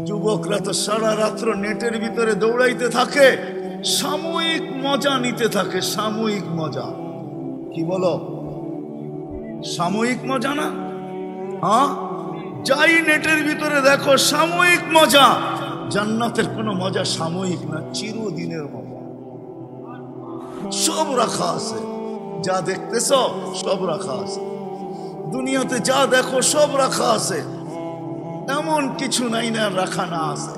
যুবকরা তো সারা রাত্র নেটের ভিতরে দৌড়াইতে থাকে, সাময়িক মজা নিতে থাকে। সাময়িক মজা কি বলো? সাময়িক মজা না? হ্যাঁ, যাই নেটের ভিতরে দেখো সাময়িক মজা। জান্নাতের কোনো মজা সাময়িক না, চিরদিনের মজা। সব রাখা আছে, যা দেখতেছ সব রাখা আছে। দুনিয়াতে যা দেখো সব রাখা আছে, এমন কিছু নাই না রাখা না আছে।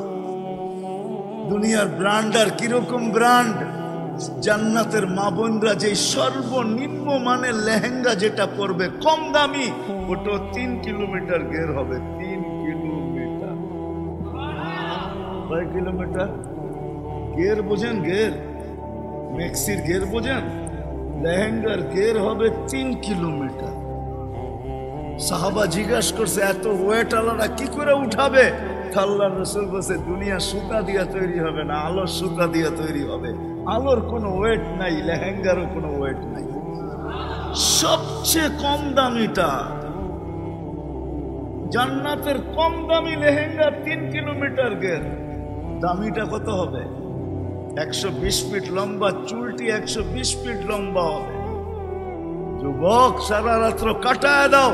দুনিয়ার ব্র্যান্ড আর কিরকম ব্র্যান্ড? জান্নাতের মা বোনরা যে সর্বনিম্ন মানের লেহেঙ্গা যেটা পরবে কম দামি, ওটা 3 কিলোমিটার ঘের হবে। 3 কিলোমিটার। কয় কিলোমিটার ঘের বোঝেন? ঘের মেক্সির ঘের বোঝেন? লেহেঙ্গার ঘের হবে 3 কিলোমিটার। সাহাবা জিজ্ঞাসা করছে, এত ওয়েট আলাদা কি করে উঠাবে? আল্লাহর রাসূল বলেছে, দুনিয়া সুতা দিয়া তৈরি হবে না, আলোর সুতা দিয়া তৈরি হবে। আলোর কোনো ওয়েট নাই, লেহেঙ্গারও কোনো ওয়েট নাই। সবচেয়ে কম দামিটা জান্নাতের কম দামি লেহেঙ্গা 3 কিলোমিটার ঘের। দামিটা কত হবে? 120 ফিট লম্বা, চুলটি 120 ফিট লম্বা হবে। যুবক, সারা রাত্র কাটায় দাও,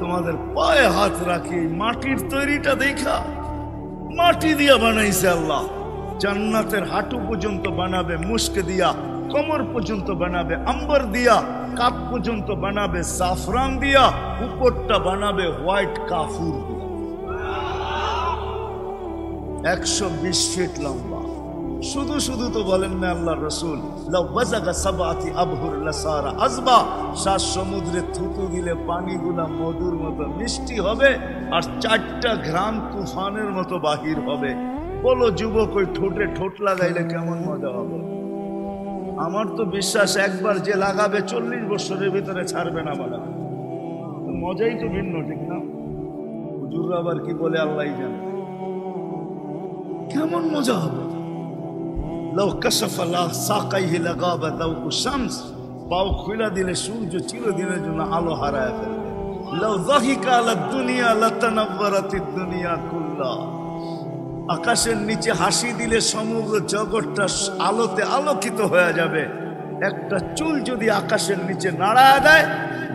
তোমাদের পায়ে হাত রাখি। মাটির তৈরিটা দেখা, মাটি দিয়া বানাইছে আল্লাহ। জান্নাতের হাঁটু পর্যন্ত বানাবে মুস্ক দিয়া, কোমর পর্যন্ত বানাবে আম্বর দিয়া, কাপ পর্যন্ত বানাবে জাফরান দিয়া, উপরটা বানাবে হোয়াইট কাফুর দিয়া। 120 ফিট লম্বা। শুধু শুধু তো বলেন না আল্লাহর রাসূল, লাউ ওয়াজাগা সাবআতি আবহুর লাসারা আযবা, 7 সমুদ্রে থুতু দিলে পানিগুলা মধুর মতো মিষ্টি হবে, আর 4টা গ্রাম তুফানের মতো বাহির হবে। বলো যুবক, ওই ঠোঁটে ঠোঁট লাগাইলে কেমন মজা হবে? আমার তো বিশ্বাস একবার যে লাগাবে 40 বছরের ভিতরে ছাড়বে না। বলা মজাই তো ভিন্ন, ঠিক না? হুজুররা আবার কি বলে আল্লাহই জানে কেমন মজা হবে। লাউ কাশাফা লা সাকাইহি লাগাবা দাউকু শামস, পাও খুলে দিলে সূর্য চিরদিনের জন্য আলো হারায় ফেলবে। লাউ যাহিকা আলা দুনিয়া লাতানাওয়ারাতিদ দুনিয়া কুল্লা, আকাশের নিচে হাসি দিলে সমগ্র জগৎটা আলোতে আলোকিত হয়ে যাবে। একটা চুল যদি আকাশের নিচে নাড়ায় দেয়,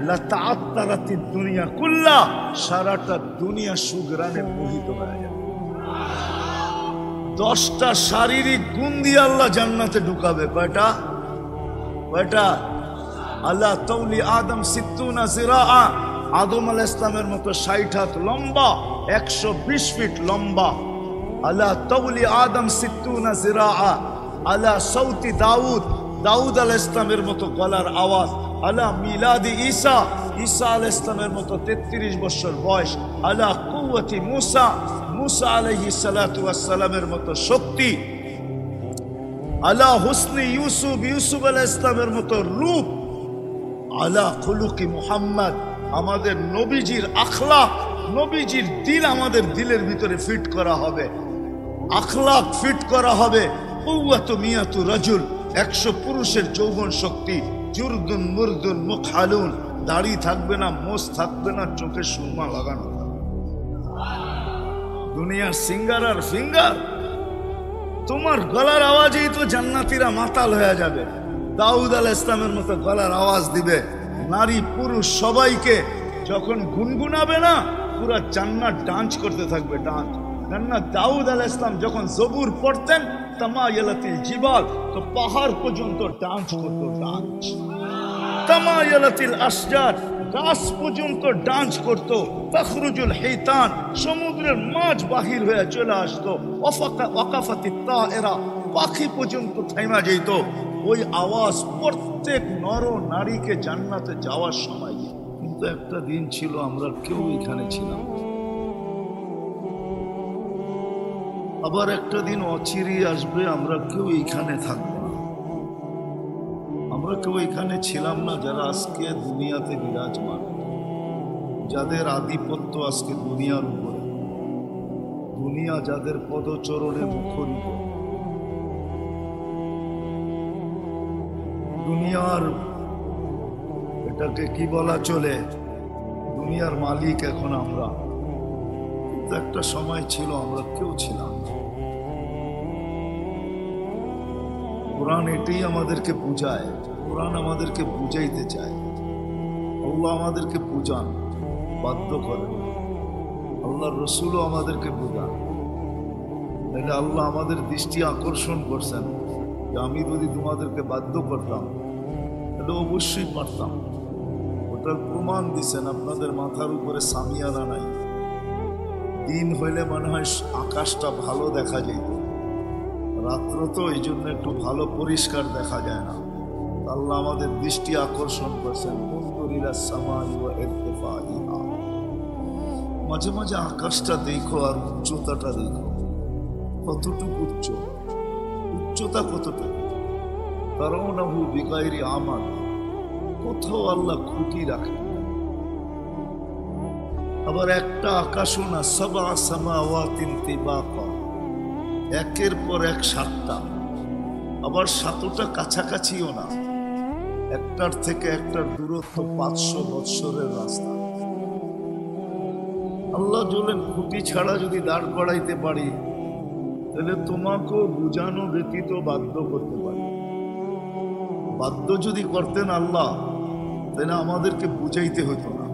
লাতাআত্তারাতিদ দুনিয়া কুল্লা, সারাটা দুনিয়া সুঘ্রাণে মোহিত হয়ে যাবে। 10টা শারীরিক গুণ দিয়ে আল্লাহ জান্নাতে ঢুকাবে। কয়টা? কয়টা? আল্লাহ তৌলি আদম 60 জিরাআ, আদম আলাইহিস সালামের মতো 60 হাত লম্বা, 120 ফিট লম্বা। আল্লাহ তৌলি আদম 60 জিরাআ, আল্লাহ সৌতি দাউদ, দাউদ আলাইহিস সালামের মতো গলার আওয়াজ। আল্লাহ মিলাদি ঈসা, ঈসা আলাইহিস সালামের মতো 33 বছর বয়স। আল্লাহ কুওয়াতি মুসা, মুসা আলাইহিস সালাতু ওয়াস সালামের মতো শক্তি। আলা হুসনি ইউসুফ, ইউসুফ আলাইহিস সালামের মতো রূপ। আলা খুলুকি মুহাম্মদ, আমাদের নবীজির আখলাক, নবীজির দিল আমাদের দিলের ভিতরে ফিট করা হবে, আখলাক ফিট করা হবে। কুওয়াতু মিয়াতু রাজুল, 100 পুরুষের যৌবন শক্তি। জুরদুন মুরদুন মুকহালুন, দাড়ি থাকবে না, মোছ থাকবে না, চোখে সুরমা লাগানো। দুনিয়ার সিঙ্গার আর ফিঙ্গার। তোমার গলার আওয়াজেই তো জান্নাতীরা মাতাল হয়ে যাবে। দাউদ আলাইহিস সালামের মতো গলার আওয়াজ দিবে, নারী পুরুষ সবাইকে যখন গুনগুনাবে না, পুরা জান্নাত ডান্স করতে থাকবে, ডান্স। কেননা দাউদ আলাইহিস সালাম যখন জবুর পড়তেন, তামায়ালাতিল জিবাল, তো পাহাড় পর্যন্ত ডান্স করতো, ডান্স। তামায়ালাতিল আশজার, গাছ পর্যন্ত ডান্স করতো। তখরুজুল হিতান, সমুদ্রের মাছ বাহির হয়ে চলে আসতো। ওয়াকাফাতিত তায়রা, পাখি পর্যন্ত থাইমা যেত। ওই আওয়াজ প্রত্যেক নর নারীকে জান্নাতে যাওয়ার সময়। কিন্তু একটা দিন ছিল আমরা কেউ এখানে ছিলাম, আবার একটা দিন অচিরেই আসবে আমরা কেউ এখানে থাকবো না। আমরা কেউ এখানে ছিলাম না যারা আজকে দুনিয়াতে বিরাজমান, যাদের আধিপত্য আজকে দুনিয়ার উপরে, দুনিয়া যাদের পদচরণে মুখরিত, দুনিয়ার এটাকে কি বলা চলে, দুনিয়ার মালিক এখন আমরা। কিন্তু একটা সময় ছিল আমরা কেউ ছিলাম না। কোরআন এটাই আমাদেরকে বুঝায়, কোরআন আমাদেরকে বুঝাইতে চায়। আল্লাহ আমাদেরকে বুঝান, বাধ্য করেন। আল্লাহর রসুলও আমাদেরকে বুঝান। তাহলে আল্লাহ আমাদের দৃষ্টি আকর্ষণ করছেন যে আমি যদি তোমাদেরকে বাধ্য করতাম তাহলে অবশ্যই পারতাম। ওটার প্রমাণ দিচ্ছেন, আপনাদের মাথার উপরে সামিয়ানা নাই। দিন হইলে মনে হয় আকাশটা ভালো দেখা যেত, রাত্র তো এই জন্য একটু ভালো পরিষ্কার দেখা যায় না। আল্লাহ আমাদের দৃষ্টি আকর্ষণ করছেন। মাঝে মাঝে আকাশটা দেখো আর উচ্চতাটা দেখো, কতটুকু উচ্চতা কতটুকু। তারাউনাহু বিগাইরি আমাল, কোথাও আল্লাহ খুঁটি রাখেন। আবার একটা আকাশও না, সাবা সামাওয়াতিন তিবাকা, একের পর এক সাতটা। আবার সাতটা কাছাকাছিও না, একটার থেকে একটার দূরত্ব 500 বৎসরের রাস্তা। আল্লাহ বলেন খুঁটি ছাড়া যদি দাঁড় করাইতে পারি তাহলে তোমাকেও বুঝানো ব্যতীত বাধ্য করতে পারি। বাধ্য যদি করতেন আল্লাহ, তাহলে আমাদেরকে বুঝাইতে হতো না।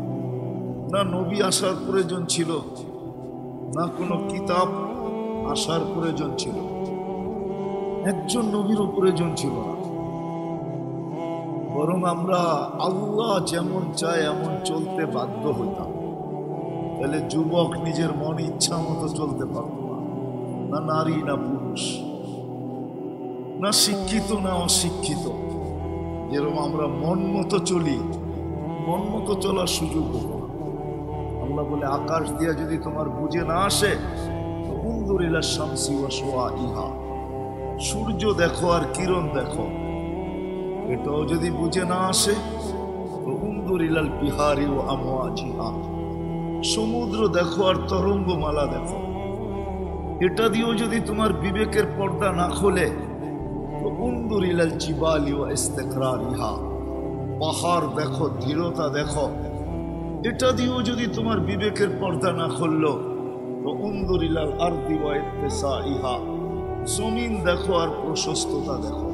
না নবী আসার প্রয়োজন ছিল, না কোনো কিতাব আসার প্রয়োজন ছিল, একজন নবীরও প্রয়োজন ছিল না। বরং আমরা আল্লাহ যেমন চায় এমন চলতে বাধ্য হইতাম। তাহলে যুবক নিজের মন ইচ্ছা মতো চলতে পারত না, না নারী না পুরুষ, না শিক্ষিত না অশিক্ষিত। যেরকম আমরা মন মতো চলি, মন মতো চলার সুযোগ হতো না। আল্লাহ বলে আকাশ দিয়া যদি তোমার বুঝে না আসে, উনজুরিলা শামসি ওয়া শুআইহা, সূর্য দেখো আর কিরণ দেখো, এটাও যদি বুঝে না আসে, উনজুরিলাল বিহারি ওয়া আমওয়াজিহা, সমুদ্র দেখো আর তরঙ্গমালা দেখো, এটা দিয়েও যদি তোমার বিবেকের পর্দা না খোলে, উনজুরিলাল জিবালি ওয়া ইস্তিকরারিহা, পাহাড় দেখো, দৃঢ়তা দেখো, এটা দিয়েও যদি তোমার বিবেকের পর্দা না খুললো, উনজুরিলাল আরদি ওয়া ইত্তিসাইহা, জমিন দেখো আর প্রশস্ততা দেখো,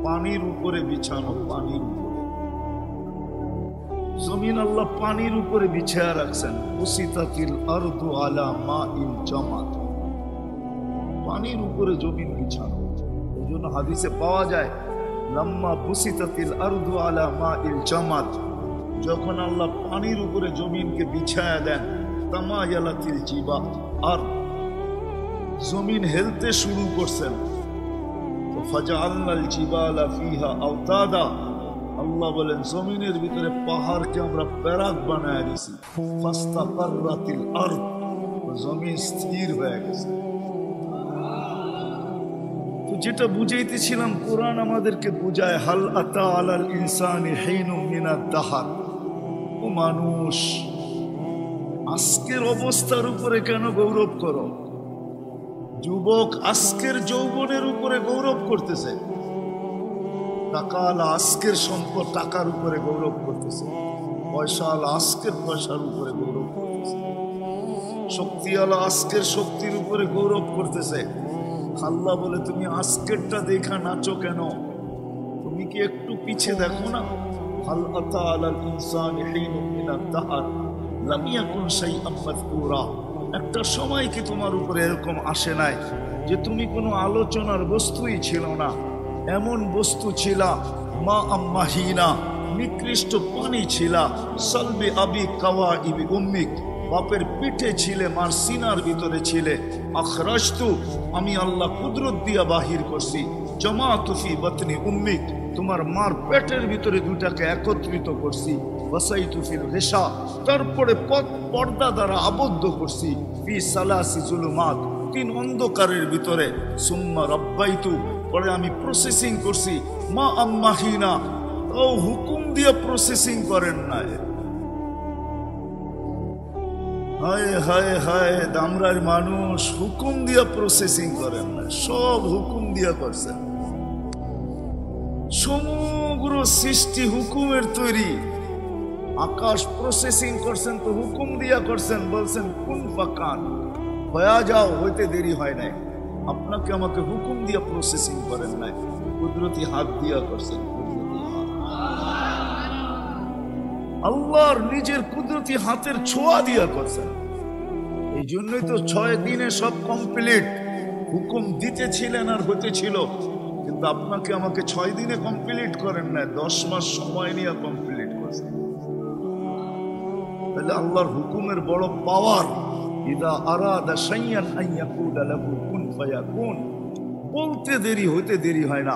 পানির উপরে বিছানো, পানির উপরে জমিন আল্লাহ পানির উপরে বিছায়া রাখছেন। উসিতাতিল আরদু আলা মাইল জামাত, পানির উপরে জমিন বিছানো। এই জন্য হাদিসে পাওয়া যায় লাম্মা বুসিতাতিল আরদু আলা মাইল জামাত, যখন আল্লাহ পানির উপরে জমিনকে বিছায়া দেন, তামায়ালাতিল জিবাল, আর জমিন হেলতে শুরু করছেন। ফাজআলনাল জিবালা ফিহা আওতাদা, আল্লাহ বলেন জমিনের ভিতরে পাহাড়কে আমরা প্যারাক বানায় দিছি। ফাস্তাকাররাতিল আরদ, জমিন স্থির হয়ে গেছে। তো যেটা বুঝাইতেছিলাম, কোরআন আমাদেরকে বুঝায় হাল আতা আলাল ইনসানি হিনুম মিনাদ দাহার, ও মানুষ আজকের অবস্থার উপরে কেন গৌরব করো? যুবক আজকের যৌবনের উপরে গৌরব করতেছে, টাকাওয়ালা আজকের সম্পদ টাকার উপরে গৌরব করতেছে, পয়সাওয়ালা আজকের পয়সার উপরে গৌরব করতেছে, শক্তিওয়ালা আজকের শক্তির উপরে গৌরব করতেছে। আল্লাহ বলে তুমি আজকেরটা দেখা নাচো কেন? তুমি কি একটু পিছে দেখো না? হাল আতা আলাল ইনসানি হিনুম মিনাদ দাহর লাম ইয়াকুন শাইআন মাযকুরা, একটা সময় কি তোমার উপরে এরকম আসে নাই যে তুমি কোনো আলোচনার বস্তুই ছিল না? এমন বস্তু ছিলা, মা আম্মাহিনা, নিকৃষ্ট পানি ছিলা, সালবি আবি কাওয়াইবি উম্মিক, বাপের পিঠে ছিলে, মার সিনার ভিতরে ছিলে। আখরাজতু, আমি আল্লাহ কুদরত দিয়া বাহির করছি। জামাতু ফি বাতনি উম্মিক, তোমার মার পেটের ভিতরে দুটাকে একত্রিত করছি। ওয়াসাইতু ফিল গিশা, তারপরে পর্দা দ্বারা আবদ্ধ করছি। ফি সালাসি জুলুমাত, 3 অন্ধকারের ভিতরে। সুম্মা রাব্বাইতু, পরে আমি প্রসেসিং করছি। মা আম্মাহিনা, ও হুকুম দিয়ে প্রসেসিং করেন নাই। হায় হায় হায়, দামরার মানুষ হুকুম দিয়া প্রসেসিং করেন না, সব হুকুম দিয়া করছেন। সমগ্র সৃষ্টি হুকুমের তৈরি, আকাশ প্রসেসিং করছেন তো হুকুম দিয়া করছেন, বলছেন কুন ফাকান, হয়ে যাও, হইতে দেরি হয় নাই। আপনাকে আমাকে হুকুম দিয়া প্রসেসিং করেন নাই, কুদরতি হাত দিয়া করছেন। আল্লাহর নিজের কুদরতি হাতের ছোঁয়া দিয়া করছেন। এই জন্যই তো 6 দিনে সব কমপ্লিট। হুকুম দিতেছিলেন আর হতেছিল, কিন্তু আপনাকে আমাকে 6 দিনে কমপ্লিট করেন না, 10 মাস সময় নিয়ে কমপ্লিট করছেন। তাহলে আল্লাহর হুকুমের বড় পাওয়ার। ইদা আরাদা শাইয়ান আন ইয়াকুলা লাহু কুন ফায়াকুন, বলতে দেরি হইতে দেরি হয় না,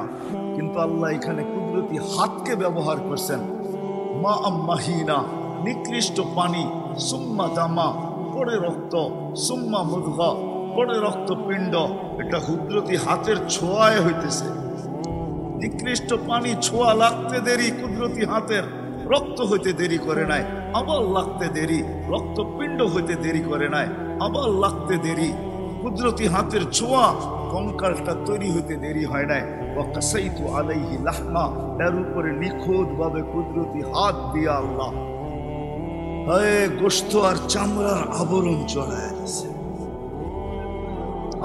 কিন্তু আল্লাহ এখানে কুদরতি হাতকে ব্যবহার করছেন। মা আম্মাহিনা, নিকৃষ্ট পানি, সুম্মা দামা, পরে রক্ত, সুম্মা মুদগা, পরে রক্তপিণ্ড। এটা কুদরতি হাতের ছোঁয়ায় হইতেছে। নিকৃষ্ট পানি ছোঁয়া লাগতে দেরি, কুদরতি হাতের রক্ত হইতে দেরি করে নাই, আবার লাগতে দেরি, রক্তপিণ্ড হইতে দেরি করে নাই, আবার লাগতে দেরি। কুদরতি হাতের ছোঁয়া, কঙ্কালটা তৈরি হইতে দেরি হয় নাই। ওয়াকাসাইতু আলাইহি লাহমা, এর উপরে নিখুঁত ভাবে কুদরতি হাত দিয়া আল্লাহ গোশত আর চামড়ার আবরণ চলায় গেছে।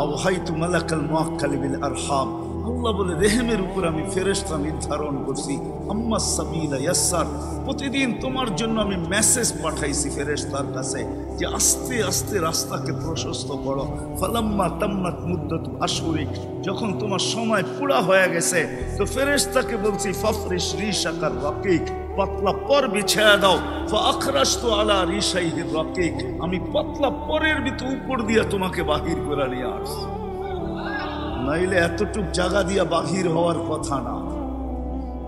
আওহাইতু মালাকাল মুআক্কাল বিল আরহাম, আল্লাহ বলে রেহেমের উপর আমি ফেরেশতা নির্ধারণ করছি। আম্মা সাবিলা ইয়াসসার, প্রতিদিন তোমার জন্য আমি মেসেজ পাঠাইছি ফেরেশতার কাছে যে আস্তে আস্তে রাস্তাকে প্রশস্ত করো। ফালাম্মা তাম্মাত মুদ্দাতু আশহুরিক, যখন তোমার সময় পুরা হয়ে গেছে তো ফেরেশতাকে বলছি ফাফরিশ রিশাকার রাকিক, পাতলা পর বিছায়া দাও। ফাআখরাজতু আলা রিশাইহির রাকিক, আমি পাতলা পরের ভিতর উপর দিয়া তোমাকে বাহির করে নিয়ে আসছি। নাইলে এতটুক জায়গা দিয়া বাহির হওয়ার কথা না।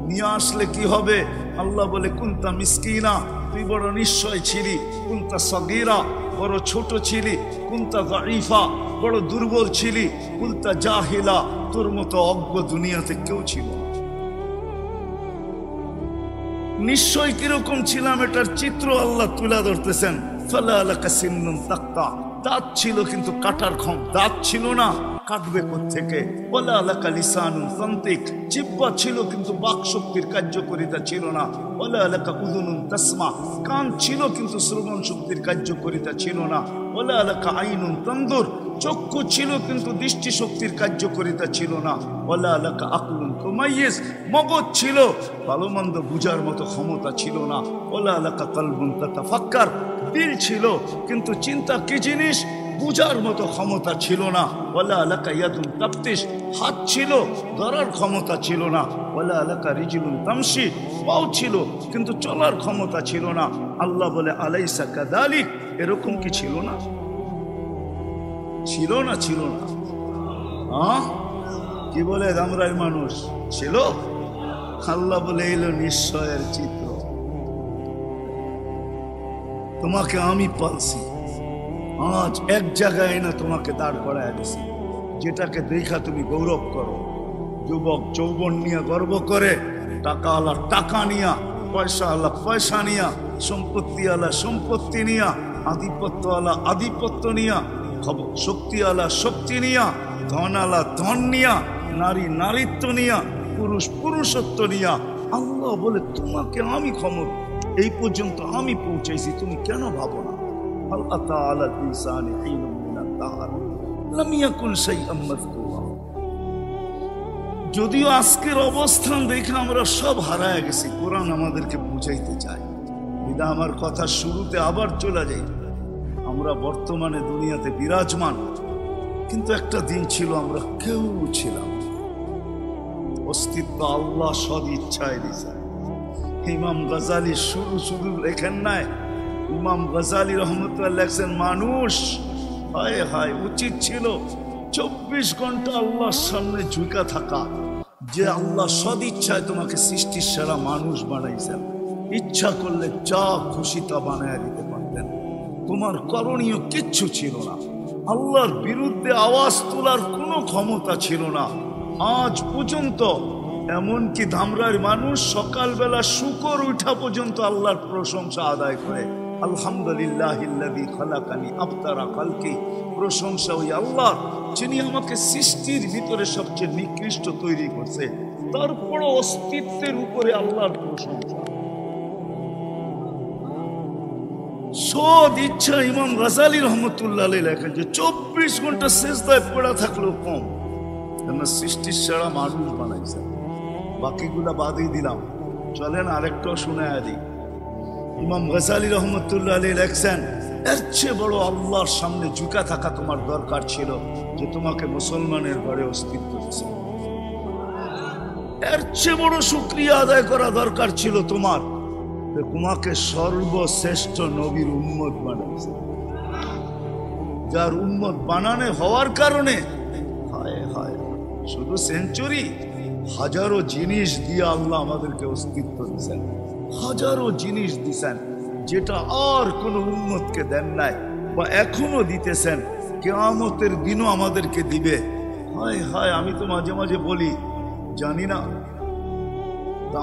নিয়ে আসলে কি হবে? আল্লাহ বলে কুনতা মিসকিনা, তুই বড় নিশ্চয় ছিলি। কুনতা সগীরা, বড় ছোট ছিলি। কুনতা যায়ীফা, বড় দুর্বল ছিলি। কুনতা জাহিলা, তোর মতো অজ্ঞ দুনিয়াতে কেউ ছিল না। নিশ্চয় কিরকম ছিলাম এটার চিত্র আল্লাহ তুলে ধরতেছেন। ফালা লাকা সিন্নুন তাক্তা, দাঁত ছিল কিন্তু কাটার ক্ষম দাঁত ছিল না, কাটবে কোত্থেকে। ওয়ালা লাকা লিসানুন তানতিক, জিহ্বা ছিল কিন্তু বাক শক্তির কার্যকারিতা ছিল না। ওয়ালা লাকা উযুনুন তাসমা, কান ছিল কিন্তু শ্রবণ শক্তির কার্যকারিতা ছিল না। ওয়ালা লাকা আইনুন তানদুর, চক্ষু ছিল কিন্তু দৃষ্টি শক্তির কার্যকারিতা ছিল না। ওয়ালা লাকা আকলুন তুমাইয়িজ, মগজ ছিল, ভালো মন্দ বুঝার মতো ক্ষমতা ছিল না। ওয়ালা লাকা কলবুন তাতাফাক্কার, দিল ছিল কিন্তু চিন্তা কি জিনিস বুঝার মতো ক্ষমতা ছিল না। ওয়ালা লাকা ইয়াদুন তাফতিশ, হাত ছিল, ধরার ক্ষমতা ছিল না। ওয়ালা লাকা রিজলুন তামশি, পাও ছিল কিন্তু চলার ক্ষমতা ছিল না। আল্লাহ বলে আলাইসা কাযালিক, এরকম কি ছিল না? ছিল না? ছিল না? হ্যাঁ, কি বলে দামরাই মানুষ ছিল? আল্লাহ বলে এলো নিশ্চয়ের চিত্র। তোমাকে আমি পালছি, আজ এক জায়গায় না তোমাকে দাঁড় করায় দিছি, যেটাকে দেখা তুমি গৌরব করো। যুবক যৌবন নিয়ে গর্ব করে, টাকা আলা টাকা নিয়া, পয়সা আলা পয়সা নিয়া, সম্পত্তি আলা সম্পত্তি নিয়া, আধিপত্য আলা আধিপত্য নিয়া, শক্তি আলা শক্তি নিয়া, ধন আলা ধন নিয়া, নারী নারীত্ব নিয়া, পুরুষ পুরুষত্ব নিয়া। আল্লাহ বলে তোমাকে আমি ক্ষমতা এই পর্যন্ত আমি পৌঁছাইছি, তুমি কেন ভাবো না? হাল আতা আলাল ইনসানি হিনুম মিনাদ দাহর লাম ইয়াকুন শাইআম মাযকুরা। যদিও আজকের অবস্থান দেখে আমরা সব হারায় গেছি, কোরআন আমাদেরকে বুঝাইতে চায়। বিদা আমার কথা শুরুতে আবার চলে যাই, আমরা বর্তমানে দুনিয়াতে বিরাজমান, কিন্তু একটা দিন ছিল আমরা কেউ ছিলাম। অস্তিত্ব আল্লাহ সদ ইচ্ছায় দিছে। ইমাম গজালি শুরু লেখেন নাই, ইমাম গজালি রহমতুল্লাহ লেখছেন মানুষ হায় হায় উচিত ছিল 24 ঘন্টা আল্লাহর সামনে ঝুঁকা থাকা, যে আল্লাহ সদ ইচ্ছায় তোমাকে সৃষ্টির সেরা মানুষ বানাইছেন। ইচ্ছা করলে যা খুশি তা বানায় দিতে পারতেন, তোমার করণীয় কিচ্ছু ছিল না। আল্লাহর বিরুদ্ধে আওয়াজ তোলার কোনো ক্ষমতা ছিল না। আজ পর্যন্ত এমনকি ধামরার মানুষ সকালবেলা শুকর উঠা পর্যন্ত আল্লাহর প্রশংসা আদায় করে। আলহামদুলিল্লাহিল্লাযী খালাকানি আফতারা খালকি, প্রশংসা ওই আল্লাহ যিনি আমাকে সৃষ্টির ভিতরে সবচেয়ে নিকৃষ্ট তৈরি করছে, তারপরও অস্তিত্বের উপরে আল্লাহর প্রশংসা। সদ ইচ্ছা ইমাম গাজালি রহমতুল্লাহ আলাইহি লেখেন যে 24 ঘন্টা সেজদায় পড়া থাকলেও কম, কেন সৃষ্টির সারা মানুষ বানাইছে। বাকিগুলা বাদই দিলাম, চলেন আরেকটাও শোনায়া দিই। ইমাম গাজালি রহমতুল্লাহ আলাইহি লেখছেন, এর চেয়ে বড় আল্লাহর সামনে ঝুঁকা থাকা তোমার দরকার ছিল যে তোমাকে মুসলমানের ঘরে অস্তিত্ব দিয়েছে। এর চেয়ে বড় শুকরিয়া আদায় করা দরকার ছিল তোমার, তোমাকে সর্বশ্রেষ্ঠ নবীর উম্মত বানাইছে। যার উম্মত বানানো হওয়ার কারণে হায় হায় শুধু সেঞ্চুরি, হাজারো জিনিস দিয়ে আল্লাহ আমাদেরকে অস্তিত্ব দিয়েছেন, হাজারো জিনিস দিয়েছেন যেটা আর কোন উম্মতকে দেন নাই বা এখনো দিতেছেন, কিয়ামতের দিনও আমাদেরকে দিবে। হায় হায়, আমি তো মাঝে মাঝে বলি জানি না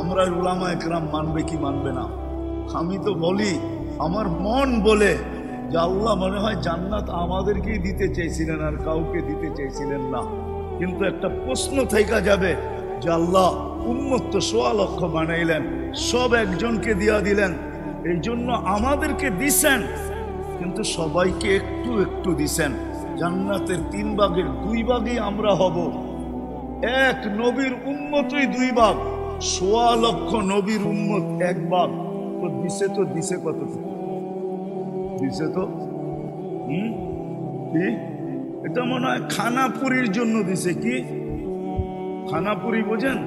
আমরা উলামা একরাম মানবে কি মানবে না। আমি তো বলি, আমার মন বলে যে আল্লাহ মনে হয় জান্নাত আমাদেরকেই দিতে চাইছিলেন আর কাউকে দিতে চাইছিলেন না। কিন্তু একটা প্রশ্ন থেকে যাবে যে আল্লাহ উম্মত তো ১৬ লক্ষ বানাইলেন, সব একজনকে দিয়া দিলেন, এই জন্য আমাদেরকে দিছেন, কিন্তু সবাইকে একটু একটু দিছেন। জান্নাতের ৩ ভাগের 2 ভাগই আমরা হব, এক নবীর উম্মতই 2 ভাগ, ১৬ লক্ষ নবীর উম্মত 1 ভাগ। তো দিছে কতটুকু দিছে? তো কি এটা মনে হয় খানাপুরির জন্য দিছে। কি খানাপুরি বোঝেন?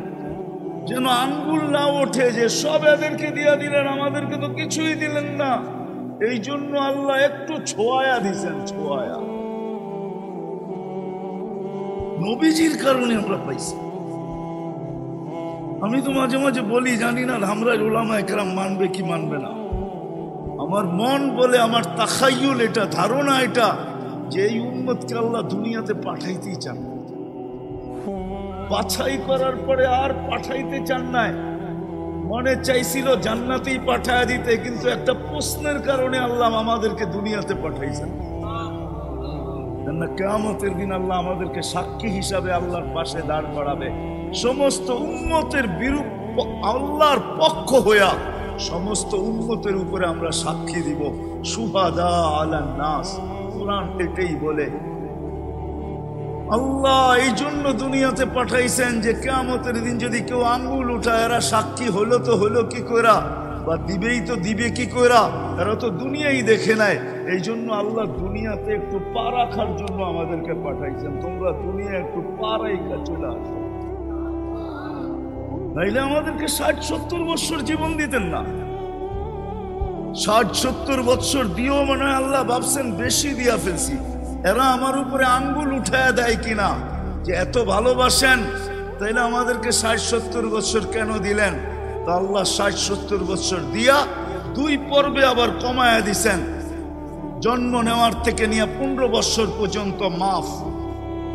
যেন আঙ্গুল না ওঠে যে সব এদেরকে দিয়া দিলেন, আমাদেরকে তো কিছুই দিলেন না। এই জন্য আল্লাহ একটু ছোঁয়া দিছেন, ছোঁয়া। নবীজির কারণে আমরা পাইছি। আমি তো মাঝে মাঝে বলি জানি না আমরা উলামা একরাম মানবে কি মানবে না। আমার মন বলে, আমার তাখায়ুল এটা, ধারণা এটা, যে এই উম্মতকে আল্লাহ দুনিয়াতে পাঠাইতেই চান, বাছাই করার পরে আর পাঠাইতে চান নাই। মনে চাইছিল জান্নাতেই পাঠায় দিতে, কিন্তু একটা প্রশ্নের কারণে আল্লাহ আমাদেরকে দুনিয়াতে পাঠাইছেন। কিয়ামতের দিন আল্লাহ আমাদেরকে সাক্ষী হিসাবে আল্লাহর পাশে দাঁড় করাবে। সমস্ত উম্মতের বিরুদ্ধে আল্লাহর পক্ষ হইয়া সমস্ত উম্মতের উপরে আমরা সাক্ষী দিব। শুহাদা আলান নাস, কুরআন এটাই বলে। আল্লাহ এই জন্য দুনিয়াতে পাঠাইছেন যে কিয়ামতের দিন যদি কেউ আঙ্গুল উঠায়, এরা সাক্ষী হলো তো হলো কি কইরা, বা দিবেই তো দিবে কি কইরা, এরা তো দুনিয়াই দেখে নাই। এই জন্য আল্লাহ দুনিয়াতে একটু পা রাখার জন্য আমাদেরকে পাঠাইছেন, তোমরা দুনিয়া একটু পা রাইখা চলে আসো। নাইলে আমাদেরকে ৬০-৭০ বৎসর জীবন দিতেন না। ৬০-৭০ বৎসর দিয়েও মনে হয় আল্লাহ ভাবছেন বেশি দিয়া ফেলছি, এরা আমার উপরে আঙ্গুল উঠায় দেয় কিনা, যে এত ভালোবাসেন তাইলে আমাদেরকে ৬০-৭০ বৎসর কেন দিলেন? তা আল্লাহ ৬০-৭০ বৎসর দিয়া 2 পর্বে আবার কমায়া দিছেন। জন্ম নেওয়ার থেকে নিয়ে 15 বৎসর পর্যন্ত মাফ,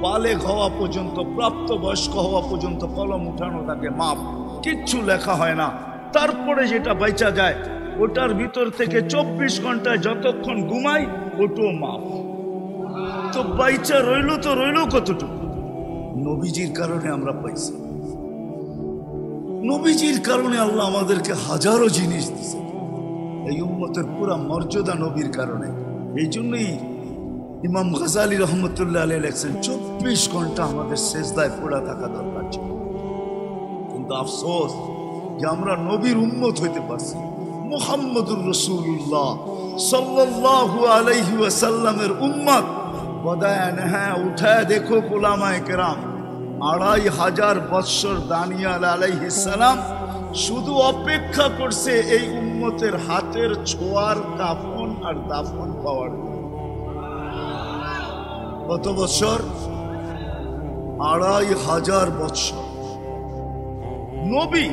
বালেগ হওয়া পর্যন্ত, প্রাপ্ত বয়স্ক হওয়া পর্যন্ত কলম উঠানো থাকে মাফ, কিচ্ছু লেখা হয় না। তারপরে যেটা বাইচা যায় ওটার ভিতর থেকে 24 ঘন্টায় যতক্ষণ ঘুমাই ওটাও মাফ। তো বাইচা রইল তো রইল কতটুকু? নবীজির কারণে আমরা পাইছি। নবীজির কারণে আল্লাহ আমাদেরকে হাজারো জিনিস দিয়েছে। এই উম্মতের পুরা মর্যাদা নবীর কারণে। এই জন্যই ইমাম গাজালি রহমতুল্লাহ আলাইহি লেখছেন 24 ঘন্টা আমাদের সেজদায় পড়া থাকা দরকার ছিল। কিন্তু আফসোস যে আমরা নবীর উম্মত হইতে পারছি। মুহাম্মদুর রাসূলুল্লাহ সাল্লাল্লাহু আলাইহি ওয়াসাল্লামের উম্মত বদায়ান। হ্যাঁ, উঠায় দেখো উলামায়ে কেরাম, 2500 বৎসর দানিয়াল আলাইহিস সালাম শুধু অপেক্ষা করছে এই উম্মতের হাতের ছোঁয়ার কাফন আর দাফন পাওয়ার। কত বছর? 2500 বৎসর। নবী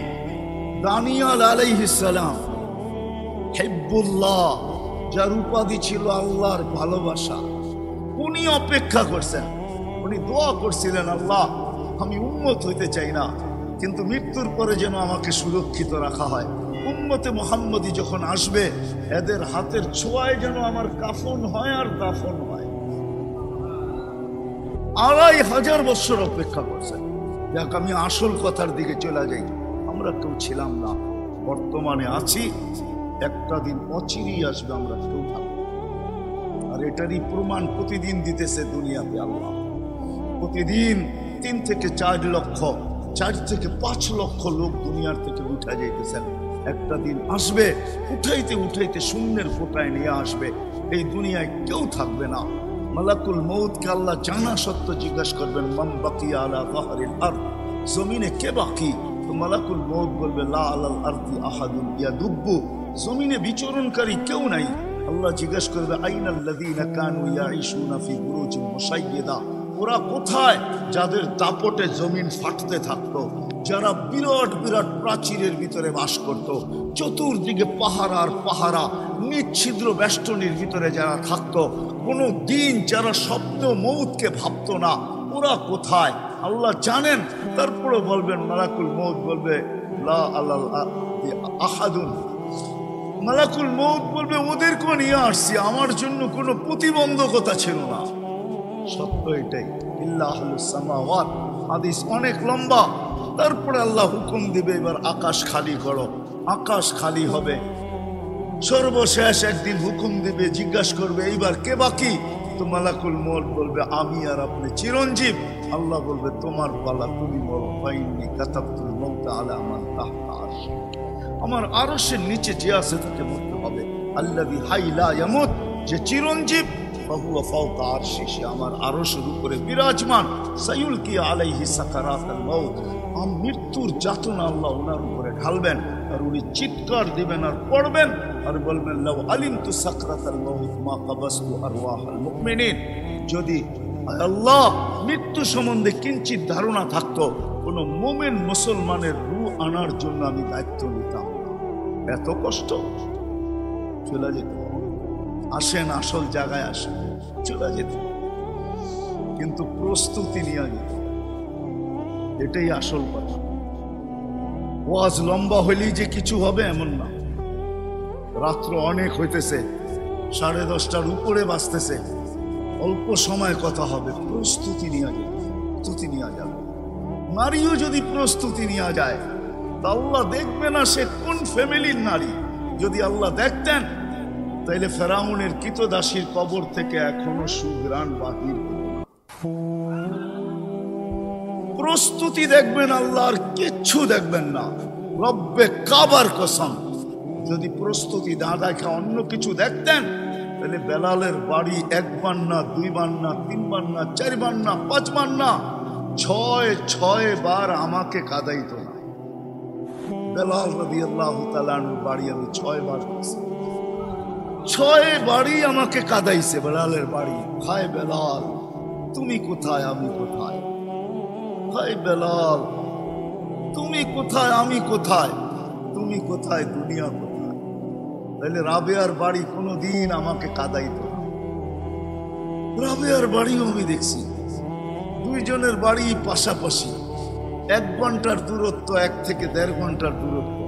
দানিয়াল আলাইহিস সালাম হিব্বুল্লাহ, যার উপাধি ছিল আল্লাহর ভালোবাসা, উনি অপেক্ষা করছেন। উনি দোয়া করছিলেন, আল্লাহ আমি উম্মত হইতে চাই না, কিন্তু মৃত্যুর পরে যেন আমাকে সুরক্ষিত রাখা হয়। উম্মতে মুহাম্মদী যখন আসবে এদের হাতের ছোঁয়ায় যেন আমার কাফন হয় আর দাফন হয়। 2500 বছর অপেক্ষা করছেন। যাক, আমি আসল কথার দিকে চলে যাই। আমরা কেউ ছিলাম না, বর্তমানে আছি। একটা দিন অচিরেই আসবে, আমরা কেউ থাকবো। আর এটারই প্রমাণ প্রতিদিন দিতেছে দুনিয়াতে আল্লাহ। প্রতিদিন 3 থেকে 4 লক্ষ, 4 থেকে 5 লক্ষ লোক দুনিয়ার থেকে উঠা যাইতেছেন। একটা দিন আসবে, উঠাইতে উঠাইতে শূন্যের ফোঁটায় নিয়ে আসবে, এই দুনিয়ায় কেউ থাকবে না। মালাকুল মউতকে আল্লাহ জানা সত্য জিজ্ঞাসা করবেন, মান বাকিয়া আলা যাহরিল আরদ, জমিনে কে বাকি? তো মালাকুল মউত বলবে, লা আলাল আরদি আহাদুন ইয়াদুব্বু, জমিনে বিচরণকারী কেউ নাই। আল্লাহ জিজ্ঞাসা করবে, আইনাল্লাযীনা কানু ইয়াঈশুনা ফি বুরুজিন মুশাইয়্যিদা, ওরা কোথায় যাদের দাপটে জমিন ফাটতে থাকতো, যারা বিরাট বিরাট প্রাচীরের ভিতরে বাস করত, চতুর্দিকে পাহারা আর পাহারা, নিচ্ছিদ্র বেষ্টনীর ভিতরে যারা থাকতো, কোনো দিন যারা স্বপ্ন মউতকে ভাবতো না, ওরা কোথায়? আল্লাহ জানেন। তারপরে বলবেন, মালাকুল মউত বলবে, লা আলাল আরদি আহাদুন, মালাকুল মউত বলবে, ওদেরকে নিয়ে আসছি, আমার জন্য কোনো প্রতিবন্ধকতা ছিল না। সত্য এটাই, ইল্লা আহলুস সামাওয়াত। হাদিস অনেক লম্বা। তারপরে আল্লাহ হুকুম দিবে, এবার আকাশ খালি করো। আকাশ খালি হবে। সর্বশেষ একদিন হুকুম দিবে, জিজ্ঞাসা করবে, এইবার কে বাকি? তো মালাকুল মউত বলবে, আমি আর আপনি চিরঞ্জীব। আল্লাহ বলবে, তোমার পালা, তুমি বলো, ফাইন্নী কাতাবতুল মউতা আলা মান তাহতা আরশি, আমার আরশের নিচে যে আছে তাকে মরতে হবে। আল্লাযী হাই লা ইয়ামুত, যে চিরঞ্জীব, ফাহুয়া ফাওকা আরশি, সে আমার আরশের উপরে বিরাজমান। সায়ুলকি আলাইহি সাকারাতুল মউত, মৃত্যুর যাতনা আল্লাহ ওনার উপরে ঢালবেন, আর উনি চিৎকার দিবেন আর পড়বেন আর বলবেন, লাউ আলিমতু সাকরাতাল মউত মা কাবাসতু আরওয়াহাল মুমিনিন, যদি আল্লাহ মৃত্যু সম্বন্ধে কিঞ্চিত ধারণা থাকতো, কোন মুমিন মুসলমানের রূহ আনার জন্য আমি দায়িত্ব নিতাম। এত কষ্ট, চলে যেত। আসেন, আসল জায়গায় আসেন, চলে যেত, কিন্তু প্রস্তুতি নিয়ে যেত। এটাই আসল কথা। ওয়াজ লম্বা হইলেই যে কিছু হবে এমন না। রাত্র অনেক হইতেছে, 10:30টার উপরে বাজতেছে, অল্প সময় কথা হবে। প্রস্তুতি নিয়ে যাবে, প্রস্তুতি নিয়ে যাবে। নারীও যদি প্রস্তুতি নিয়ে যায়, তা আল্লাহ দেখবে না সে কোন ফ্যামিলির নারী। যদি আল্লাহ দেখতেন, তাইলে ফেরাউনের কৃতদাসীর কবর থেকে এখনো সুঘ্রাণ বাহির হতো না। প্রস্তুতি দেখবেন আল্লাহ, আর কিচ্ছু দেখবেন না। রব্বে কাবার কসম, যদি প্রস্তুতি না দেখা অন্য কিছু দেখতেন, তাহলে বেলালের বাড়ি 1 বার না, 2 বার না, 3 বার না, 4 বার না, 5 বার না, 6 বার আমাকে কাঁদাইতো না। বেলাল রাদিয়াল্লাহু তাআলা আনহু বাড়ি আমি 6 বার গেছি, 6 বারই আমাকে কাঁদাইছে বেলালের বাড়ি। হায় বেলাল, তুমি কোথায়, আমি কোথায়? হায় বেলাল, তুমি কোথায়, আমি কোথায়? তুমি কোথায়, দুনিয়া কোথায়? তাহলে রাবেয়ার বাড়ি কোনোদিন আমাকে কাঁদাইতো না। রাবেয়ার বাড়িও আমি দেখছি, 2 জনের বাড়ি পাশাপাশি, 1 ঘন্টার দূরত্ব, 1 থেকে 1.5 ঘন্টার দূরত্ব।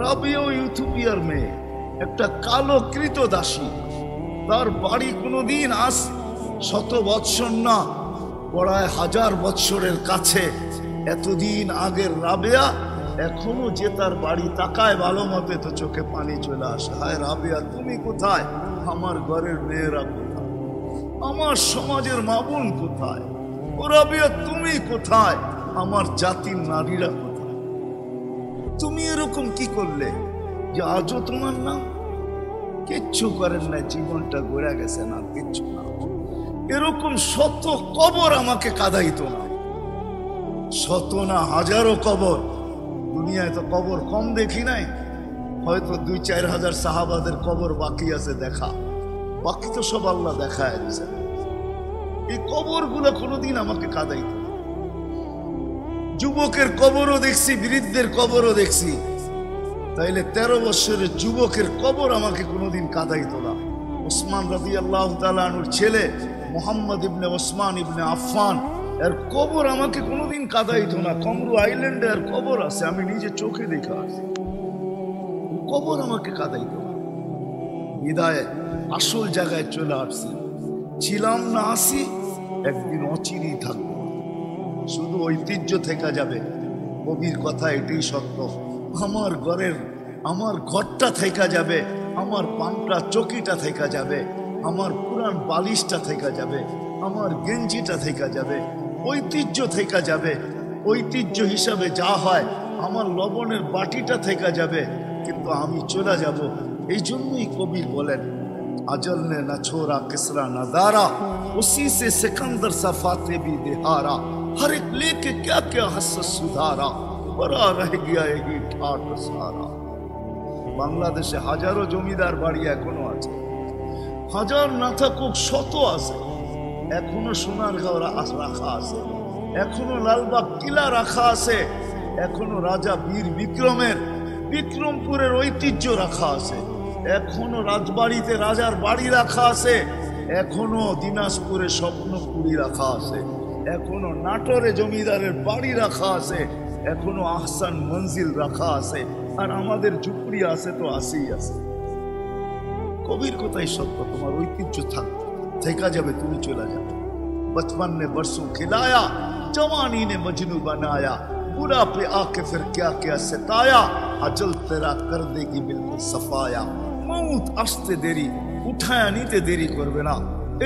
রাবেয়াও ইউথিওপিয়ার মেয়ে, একটা কালো কৃতদাসী। তার বাড়ি কোনোদিন আজ 100 বৎসর না, পড়ায় 1000 বৎসরের কাছে। এতদিন আগের রাবেয়া এখনো যে তার বাড়ি তাকায় ভালো মতে, তো চোখে পানি চলে আসে। হায় রাবেয়া, তুমি কোথায়? আমার ঘরের মেয়েরা কোথায়? আমার সমাজের মা বোন কোথায়? ও রাবেয়া, তুমি কোথায়? আমার জাতির নারীরা কোথায়? তুমি এরকম কি করলে যে আজও তোমার নাম? কিচ্ছু করেন না, জীবনটা গড়ে গেছে না, কিচ্ছু না। এরকম শত কবর আমাকে কাঁদাইতো না, শত না, হাজারো কবর। দুনিয়ায় তো কবর কম দেখি নাই, হয়তো 2-4 হাজার সাহাবাদের কবর বাকি আছে দেখা, বাকি তো সব আল্লাহ দেখায় দিয়েছে। এই কবরগুলো কোনোদিন আমাকে কাঁদাইতো না। যুবকের কবরও দেখছি, বৃদ্ধের কবরও দেখছি, তাইলে 13 বছরের যুবকের কবর আমাকে কোনোদিন কাঁদাইতো না। ওসমান রাদিয়াল্লাহু তাআলা আনহুর ছেলে মুহাম্মদ ইবনে ওসমান ইবনে আফফান, এর কবর আমাকে কোনোদিন কাঁদাইতো না। কমরু আইল্যান্ডে এর কবর আছে, আমি নিজে চোখে দেখা আছে, কবর আমাকে কাঁদাইতো না। বিদায় আসল জায়গায় চলে আসছি, ছিলাম না, আসি, একদিন অচিরেই থাকবো, শুধু ঐতিহ্য থেকে যাবে। কবির কথা এটাই সত্য। আমার ঘরের আমার ঘরটা থেকে যাবে, আমার পান্তা চকিটা থেকে যাবে, আমার পুরান বালিশটা থেকে যাবে, আমার গেঞ্জিটা থেকে যাবে, ঐতিহ্য থেকে যাবে। ঐতিহ্য হিসাবে যা হয় আমার লবণের বাটিটা থেকে যাবে, কিন্তু আমি চলে যাব। এই জন্যই কবি বলেন, अजल ने न छोड़ा किसरा नजारा, उसी से सिकंदर सफाते भी दिहारा, हर एक लेके क्या क्या हस सुधारा, बड़ा रह गया यही ठाट सारा। বাংলাদেশে হাজারো জমিদার বাড়ি এখনো আছে, হাজার না থাকুক শত আছে, এখনো সোনারগাঁও রাখা আছে, এখনো লালবাগ কিলা রাখা আছে, এখনো রাজা বীর বিক্রমের বিক্রমপুরের ঐতিহ্য রাখা আছে, এখনো রাজবাড়িতে রাজার বাড়ি রাখা আছে, এখনো দিনাজপুরে স্বপ্নপুরী রাখা আছে, এখনো নাটোরে জমিদারের বাড়ি রাখা আছে, এখনো আহসান মঞ্জিল রাখা আছে, আর আমাদের ঝুপড়ি আছে তো আসেই আছে। কবির কথাই সত্য, তোমার ঐতিহ্য থেকে যাবে, তুমি চলে যাবে। बचपन ने बरसों खिलाया, जवानी ने मजनू बनाया, बुरा पे आके फिर क्या क्या सताया, अजल तेरा कर देगी बिल्कुल सफाया। मौत আসতে দেরি, উঠায়া নিতে দেরি করবে না,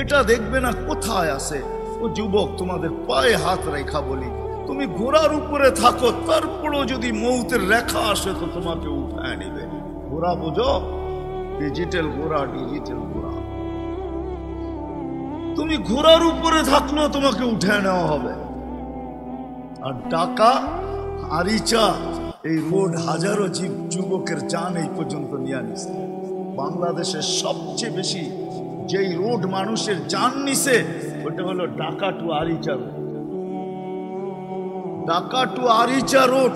এটা দেখবে না কোথায় আছে। ও যুবক, তোমাদের পায়ে হাত রেখা বলি, তুমি ঘোড়ার উপরে থাকো, তারপরও যদি মৌতের রেখা আসে তো তোমাকে উঠায় নিবে। ঘোড়া বোঝো, ডিজিটাল ঘোড়া, ডিজিটাল ঘোড়া। তুমি ঘোড়ার উপরে থাকলেও তোমাকে উঠায় নেওয়া হবে। আর ঢাকা, আরিচা, এই রোড হাজারো যুবকের জান এই পর্যন্ত নিয়ে নিছে। বাংলাদেশের সবচেয়ে বেশি যেই রোড মানুষের জান নিছে ওটা হলো Dhaka to Aricha road. Dhaka to Aricha road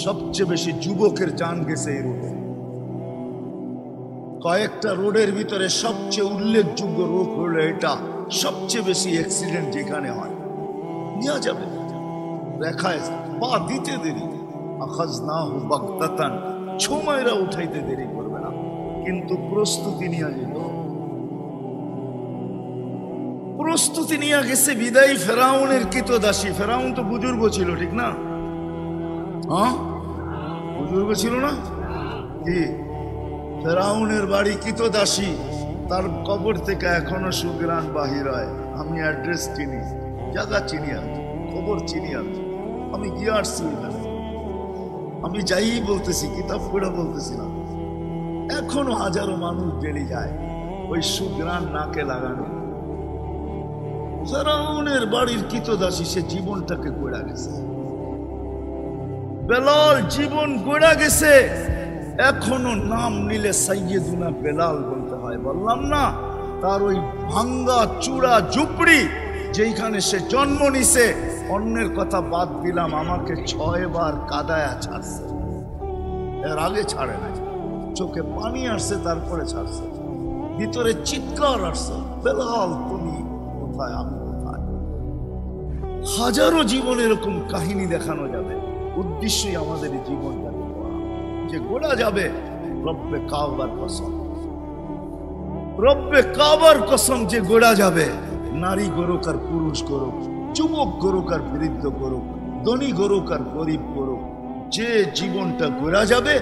সবচেয়ে বেশি যুবকের জান গেছে এই রোডে। কয়েকটা রোডের ভিতরে সবচেয়ে উল্লেখযোগ্য রোড হলো এটা। সবচেয়ে বেশি অ্যাক্সিডেন্ট যেখানে হয়, নিয়ে যাবে দেখায় পা দিতে দেরি, আখাযনাহু বাগতাতান, সময়রা উঠাইতে দেরি করবে না, কিন্তু প্রস্তুতি নিয়ে যেত। প্রস্তুতি নিয়ে গেছে বিদায়ী ফেরাউনের কৃতদাসী। ফেরাউন তো বুজুর্গ ছিল, ঠিক না? হ্যাঁ, বুজুর্গ ছিল না কি? ফেরাউনের বাড়ি কৃতদাসী, তার কবর থেকে এখনো সুগ্রাণ বাহির হয়। আমি অ্যাড্রেস চিনি, জায়গা চিনি, আমি খবর চিনি, আমি গিয়ে আসছি এখানে। আমি যাই বলতেছি, কিতাব পড়ে বলতেছি না। এখনো হাজারো মানুষ ডেলি যায় ওই সুগ্রাণ নাকে লাগানো। ফেরাউনের বাড়ির কৃতদাসী, সে জীবনটাকে গড়া গেছে। বেলাল জীবন গড়া গেছে, এখনো নাম নিলে সাইয়েদুনা বেলাল বলতে হয়। বললাম না, তার ওই ভাঙ্গা চূড়া ঝুপড়ি যেখানে সে জন্ম নিছে, অন্যের কথা বাদ দিলাম, আমাকে 6 বার কাদায়া ছাড়ছে, এর আগে ছাড়ে নাই। চোখে পানি আসছে, তারপরে ছাড়ছে, ভিতরে চিৎকার আসছে, বেলাল তুমি কোথায়, আমি কোথায়। হাজারো জীবন এরকম কাহিনী দেখানো যাবে। উদ্দেশ্যই আমাদের এই জীবনটাকে যে গোড়া যাবে রব্বে কাবার কসম, রব্বে কাবার কসম, যে গোড়া যাবে। নারী গরুক আর পুরুষ গরুক, যুবক গরুক আর বৃদ্ধ গরুক, ধনী গরুক আর গরিব গরুক, যে জীবনটা গোড়া যাবে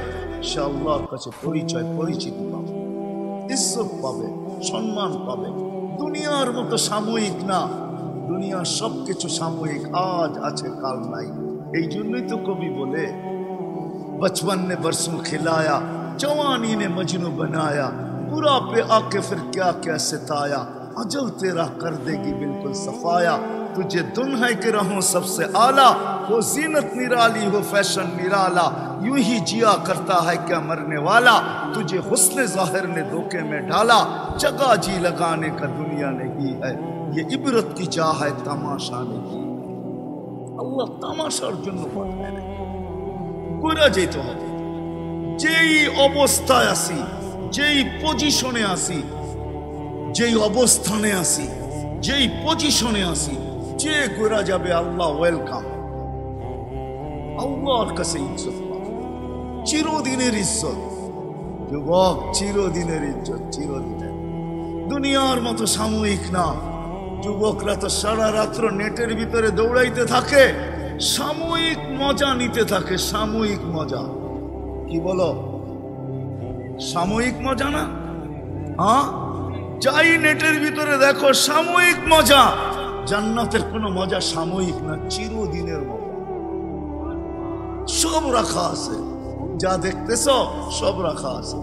সে আল্লাহর কাছে পরিচয়, পরিচিতি পাবে, ইজ্জত পাবে, সম্মান পাবে। দুনিয়ার মতো সাময়িক না, দুনিয়ার সবকিছু সাময়িক, আজ আছে কাল নাই। এই জন্যই তো কবি বলে, बचपन ने बरसों खिलाया, जवानी ने मजनू बनाया, बुरा पे आके फिर क्या क्या सताया, अजल तेरा कर देगी बिल्कुल सफाया। तुझे दुन है कि रहूं सबसे आला, वो जीनत निराली हो फैशन निराला, यूं ही जिया करता है क्या मरने वाला, तुझे हुस्न जाहिर ने धोखे में डाला, जगह जी लगाने का दुनिया नहीं है, ये इबरत की चाह है तमाशा नहीं। अल्लाह तमाशार जन्य पाठाয় না, কইরা যেতে হবে। যেই অবস্থায় আসি, যেই পজিশনে আসি, যেই অবস্থানে আসি, যেই পজিশনে আসি, যে কইরা যাবে আল্লাহ ওয়েলকাম। আল্লাহর কাছে ইজ্জত পাবে, চিরদিনের ইজ্জত। যুবক, চিরদিনের ইজ্জত, চিরদিনের। দুনিয়ার মতো সাময়িক না। যুবকরা তো সারা রাত্র নেটের ভিতরে দৌড়াইতে থাকে, সাময়িক মজা নিতে থাকে, সাময়িক মজা। কি বলো? সাময়িক মজা না? হ্যাঁ, যাই নেটের ভিতরে দেখো সাময়িক মজা। জান্নাতের কোনো মজা সাময়িক না, চিরদিনের মজা। সব রাখা আছে, যা দেখতেছ সব রাখা আছে।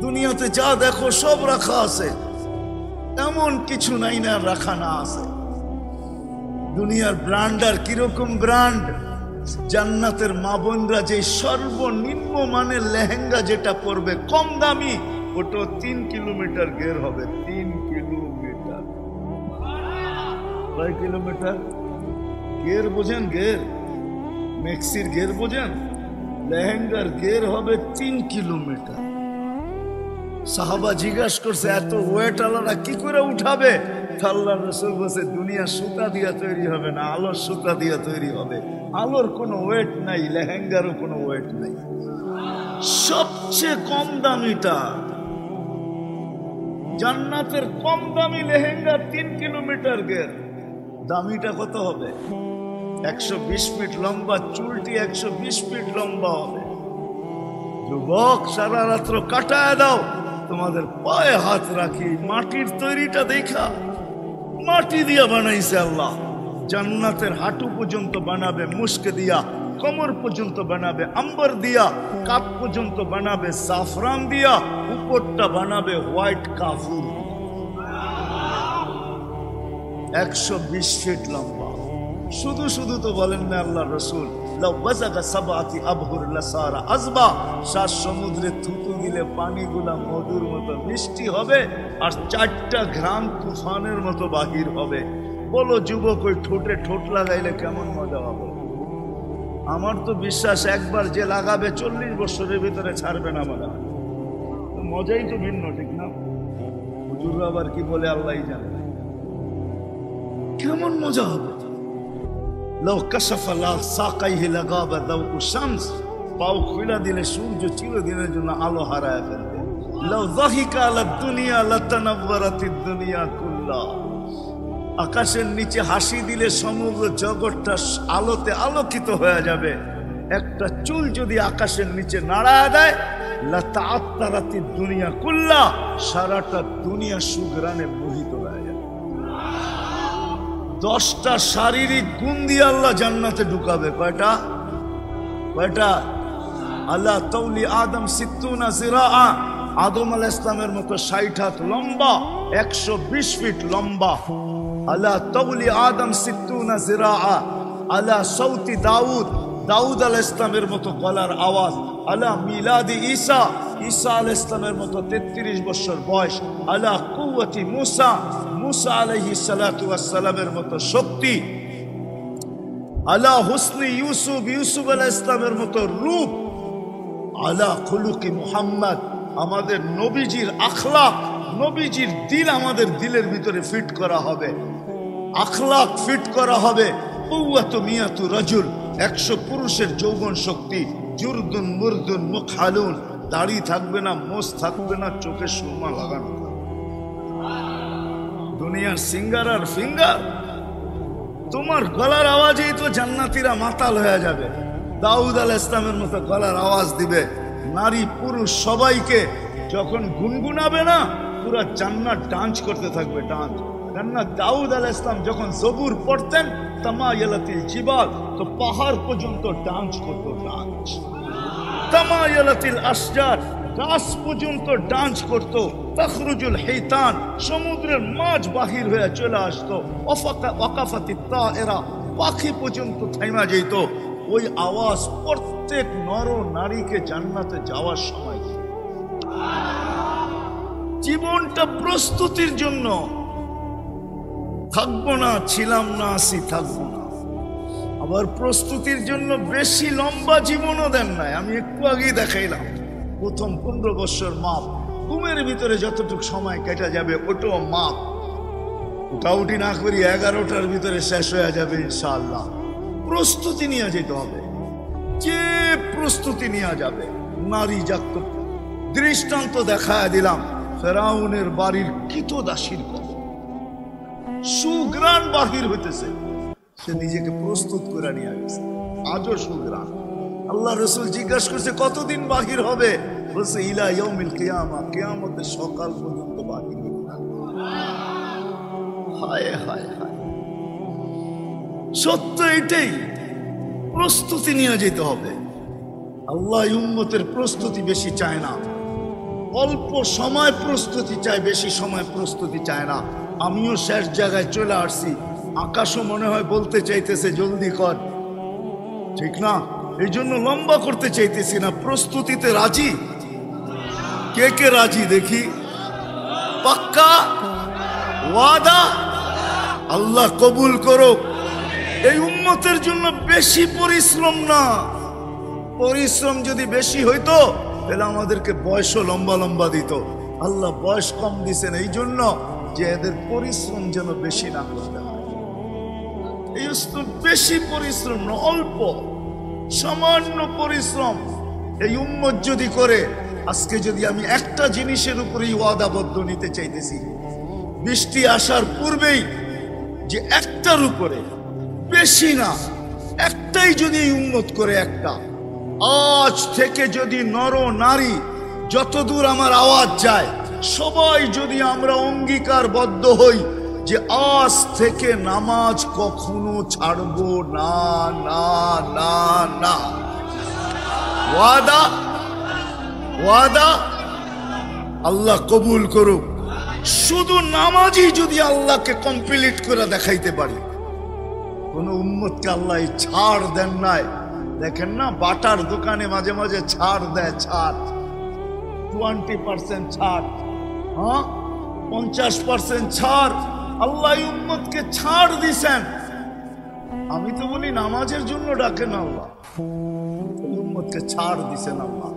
দুনিয়াতে যা দেখো সব রাখা আছে, এমন কিছু নাই না রাখা না আছে। দুনিয়ার ব্র্যান্ড আর কিরকম ব্র্যান্ড, জান্নাতের মা বোনরা যে সর্বনিম্ন মানের লেহেঙ্গা যেটা পরবে কম দামি, ওটা 3 কিলোমিটার গের হবে। 3 কিলোমিটার, কয় কিলোমিটার গের বোঝেন? গের, মেক্সির গের বোঝেন? লেহেঙ্গার গের হবে 3 কিলোমিটার। সাহাবা জিজ্ঞাসা করছে এত ওয়েট আলাদা কি করে উঠাবে? আল্লাহ রাসূল বলছে দুনিয়া সুতা দিয়া তৈরি হবে না, আলোর সুতা দিয়া তৈরি হবে। আলোর কোনো ওয়েট নাই, লেহেঙ্গারও কোনো ওয়েট নাই। সবচেয়ে কম দামিটা জান্নাতের কম দামি লেহেঙ্গা 3 কিলোমিটার গের। দামিটা কত হবে? 120 ফিট লম্বা, চুলটি 120 ফিট লম্বা হবে। যুবক, সারা রাত্র কাটায় দাও, তোমাদের পায়ে হাত রাখি। মাটির তৈরিটা দেখা, মাটি দিয়া বানাইছে আল্লাহ। জান্নাতের হাঁটু পর্যন্ত বানাবে মুস্ক দিয়া, কোমর পর্যন্ত বানাবে আম্বর দিয়া, কাপ পর্যন্ত বানাবে জাফরান দিয়া, উপরটা বানাবে হোয়াইট কাফুর। 120 ফিট লম্বা। শুধু শুধু তো বলেন না আল্লাহ রসুল, সাত সমুদ্রে থুতু দিলে পানিগুলা মধুর মতো মিষ্টি হবে, আর 4টা ঘ্রাণ তুফানের মতো বাহির হবে। বলো যুবক, ওই ঠোঁটে ঠোঁট লাগাইলে কেমন মজা হবে? আমার তো বিশ্বাস একবার যে লাগাবে 40 বছরের ভিতরে ছাড়বে না। মজা, মজাই তো ভিন্ন, ঠিক না? হুজুররা আবার কি বলে আল্লাহই জানে কেমন মজা হবে। লও কাশাফা লা সাকাইহি লাগাবা দাউ শামস, পাও খুলে দিলে সূর্য চিরদিনের জন্য আলো হারায় ফেলবে। লও যাহিকা আলা দুনিয়া লাতানাওয়ারাতিদ দুনিয়া কুল্লা, আকাশের নিচে হাসি দিলে সমগ্র জগৎটা আলোতে আলোকিত হয়ে যাবে। একটা চুল যদি আকাশের নিচে নাড়ায় দেয়, লাতাআত্তারাতিদ দুনিয়া কুল্লা, সারাটা দুনিয়া সুঘ্রাণে মোহিত হয়ে যাবে। 10টা শারীরিক গুণ দিয়ে আল্লাহ জান্নাতে ঢুকাবে। কয়টা? কয়টা? আল্লাহ তৌলি আদম 60 জিরাআ, আদম আলাইহিস সালামের মতো 60 হাত লম্বা, 120 ফিট লম্বা। আল্লাহ তৌলি আদম 60 জিরাআ, আল্লাহ সৌতি দাউদ, দাউদ আলাইহিস সালামের মতো গলার আওয়াজ। আল্লাহ মিলাদি ঈসা, ঈসা আলাইহিস সালামের মতো 33 বছর বয়স। আল্লাহ কুওয়াতি মুসা, মুসা আলাইহিস সালাতু ওয়াস সালামের মতো শক্তি। আল্লাহ হুসনি ইউসুফ, ইউসুফ আলাইহিস সালামের মতো রূপ। আল্লাহ খুলুকি মুহাম্মদ, আমাদের নবীজির আখলাক, নবীজির দিল আমাদের দিলের ভিতরে ফিট করা হবে, আখলাক ফিট করা হবে। কুওয়াতু মিয়াতু রাজুল, 100 পুরুষের যৌবন শক্তি। জুরদুন মুরদুন মুখালুন, দাড়ি থাকবে না, মোষ থাকবে না, চোখে সুরমা লাগানো। দুনিয়ার সিঙ্গার আর ফিঙ্গার। তোমার গলার আওয়াজেই তো জান্নাতীরা মাতাল হয়ে যাবে। দাউদ আলাইহিস সালামের মতো গলার আওয়াজ দিবে, নারী পুরুষ সবাইকে যখন গুনগুনাবে না, পুরো জান্নাত ডান্স করতে থাকবে, ডান্স। কেননা দাউদ আলাইহিস সালাম যখন জবুর পড়তেন, তামায়ালাতিল জিবাল, তো পাহাড় পর্যন্ত ডান্স করতো, ডান্স। তামায়ালাতিল আশজার, গাছ পর্যন্ত ডান্স করতো। তখরুজুল হিতান, সমুদ্রের মাছ বাহির হয়ে চলে আসতো। ওয়াকাফাতিত তায়রা, পাখি পর্যন্ত থাইমা যেত। ওই আওয়াজ প্রত্যেক নর নারীকে জান্নাতে যাওয়ার সময়। জীবনটা প্রস্তুতির জন্য। থাকবো না, ছিলাম না, আসি থাকবো না। আবার প্রস্তুতির জন্য বেশি লম্বা জীবনও দেন নাই। আমি একটু আগেই দেখাইলাম, প্রথম 15 বছর মাপ, ঘুমের ভিতরে যতটুকু সময় কেটে যাবে ওটাও মাপ। উঠাউঠি না করি 11টার ভিতরে শেষ হয়ে যাবে ইনশাআল্লাহ। প্রস্তুতি নিয়ে যেতে হবে, যে প্রস্তুতি নিয়ে যাবে। নারী জাগত দৃষ্টান্ত দেখায় দিলাম, ফেরাউনের বাড়ির কৃতদাসীর কথা, সুগ্রাণ বাহির হইতেছে, সে নিজেকে প্রস্তুত করে নিয়ে গেছে। আজও সুগ্রাণ। আল্লাহ রসুল জিজ্ঞাসা করছে কতদিন বাহির হবে? বলছে ইলা ইয়াউমিল কিয়ামা, কিয়ামতের সকাল পর্যন্ত বাকি থাকবে। হায় হায় হায়, সত্য এটাই। প্রস্তুতি নিয়ে যেতে হবে। আল্লাহ উম্মতের প্রস্তুতি বেশি চায় না, অল্প সময় প্রস্তুতি চায়, বেশি সময় প্রস্তুতি চায় না। আমিও শেষ জায়গায় চলে আসছি, আকাশও মনে হয় বলতে চাইতেছে জলদি কর, ঠিক না? এই জন্য লম্বা করতে চাইতেছি না। প্রস্তুতিতে রাজি? কে কে রাজি দেখি? পাক্কা ওয়াদা? আল্লাহ কবুল করো। এই উম্মতের জন্য বেশি পরিশ্রম না, পরিশ্রম যদি বেশি হইতো তাহলে আমাদেরকে বয়সও লম্বা লম্বা দিত। আল্লাহ বয়স কম দিছেন এই জন্য যে এদের পরিশ্রম যেন বেশি না করতে হয়। এই বেশি পরিশ্রম না, অল্প সামান্য পরিশ্রম এই উম্মত যদি করে। আজকে যদি আমি একটা জিনিসের উপরেই ওয়াদাবদ্ধ নিতে চাইতেছি, বৃষ্টি আসার পূর্বেই যে একটার উপরে, বেশি না, একটাই যদি এই উম্মত করে, একটা, আজ থেকে যদি নর নারী যতদূর আমার আওয়াজ যায় সবাই যদি আমরা অঙ্গীকারবদ্ধ হই যে আজ থেকে নামাজ কখনো ছাড়বো না, না না না, ওয়াদা? ওয়াদা? আল্লাহ কবুল করুক। শুধু নামাজই যদি আল্লাহকে কমপ্লিট করে দেখাইতে পারি। কোন উম্মতকে আল্লাহ ছাড় দেন নাই। দেখেন না, বাটার দোকানে মাঝে মাঝে ছাড় দেয়, ছাড় 20% ছাড়, হ্যাঁ 50% ছাড়। আল্লাহ উম্মতকে ছাড় দিছেন। আমি তো বলি নামাজের জন্য ডাকেন আল্লাহ, উম্মতকে ছাড় দিছেন আল্লাহ,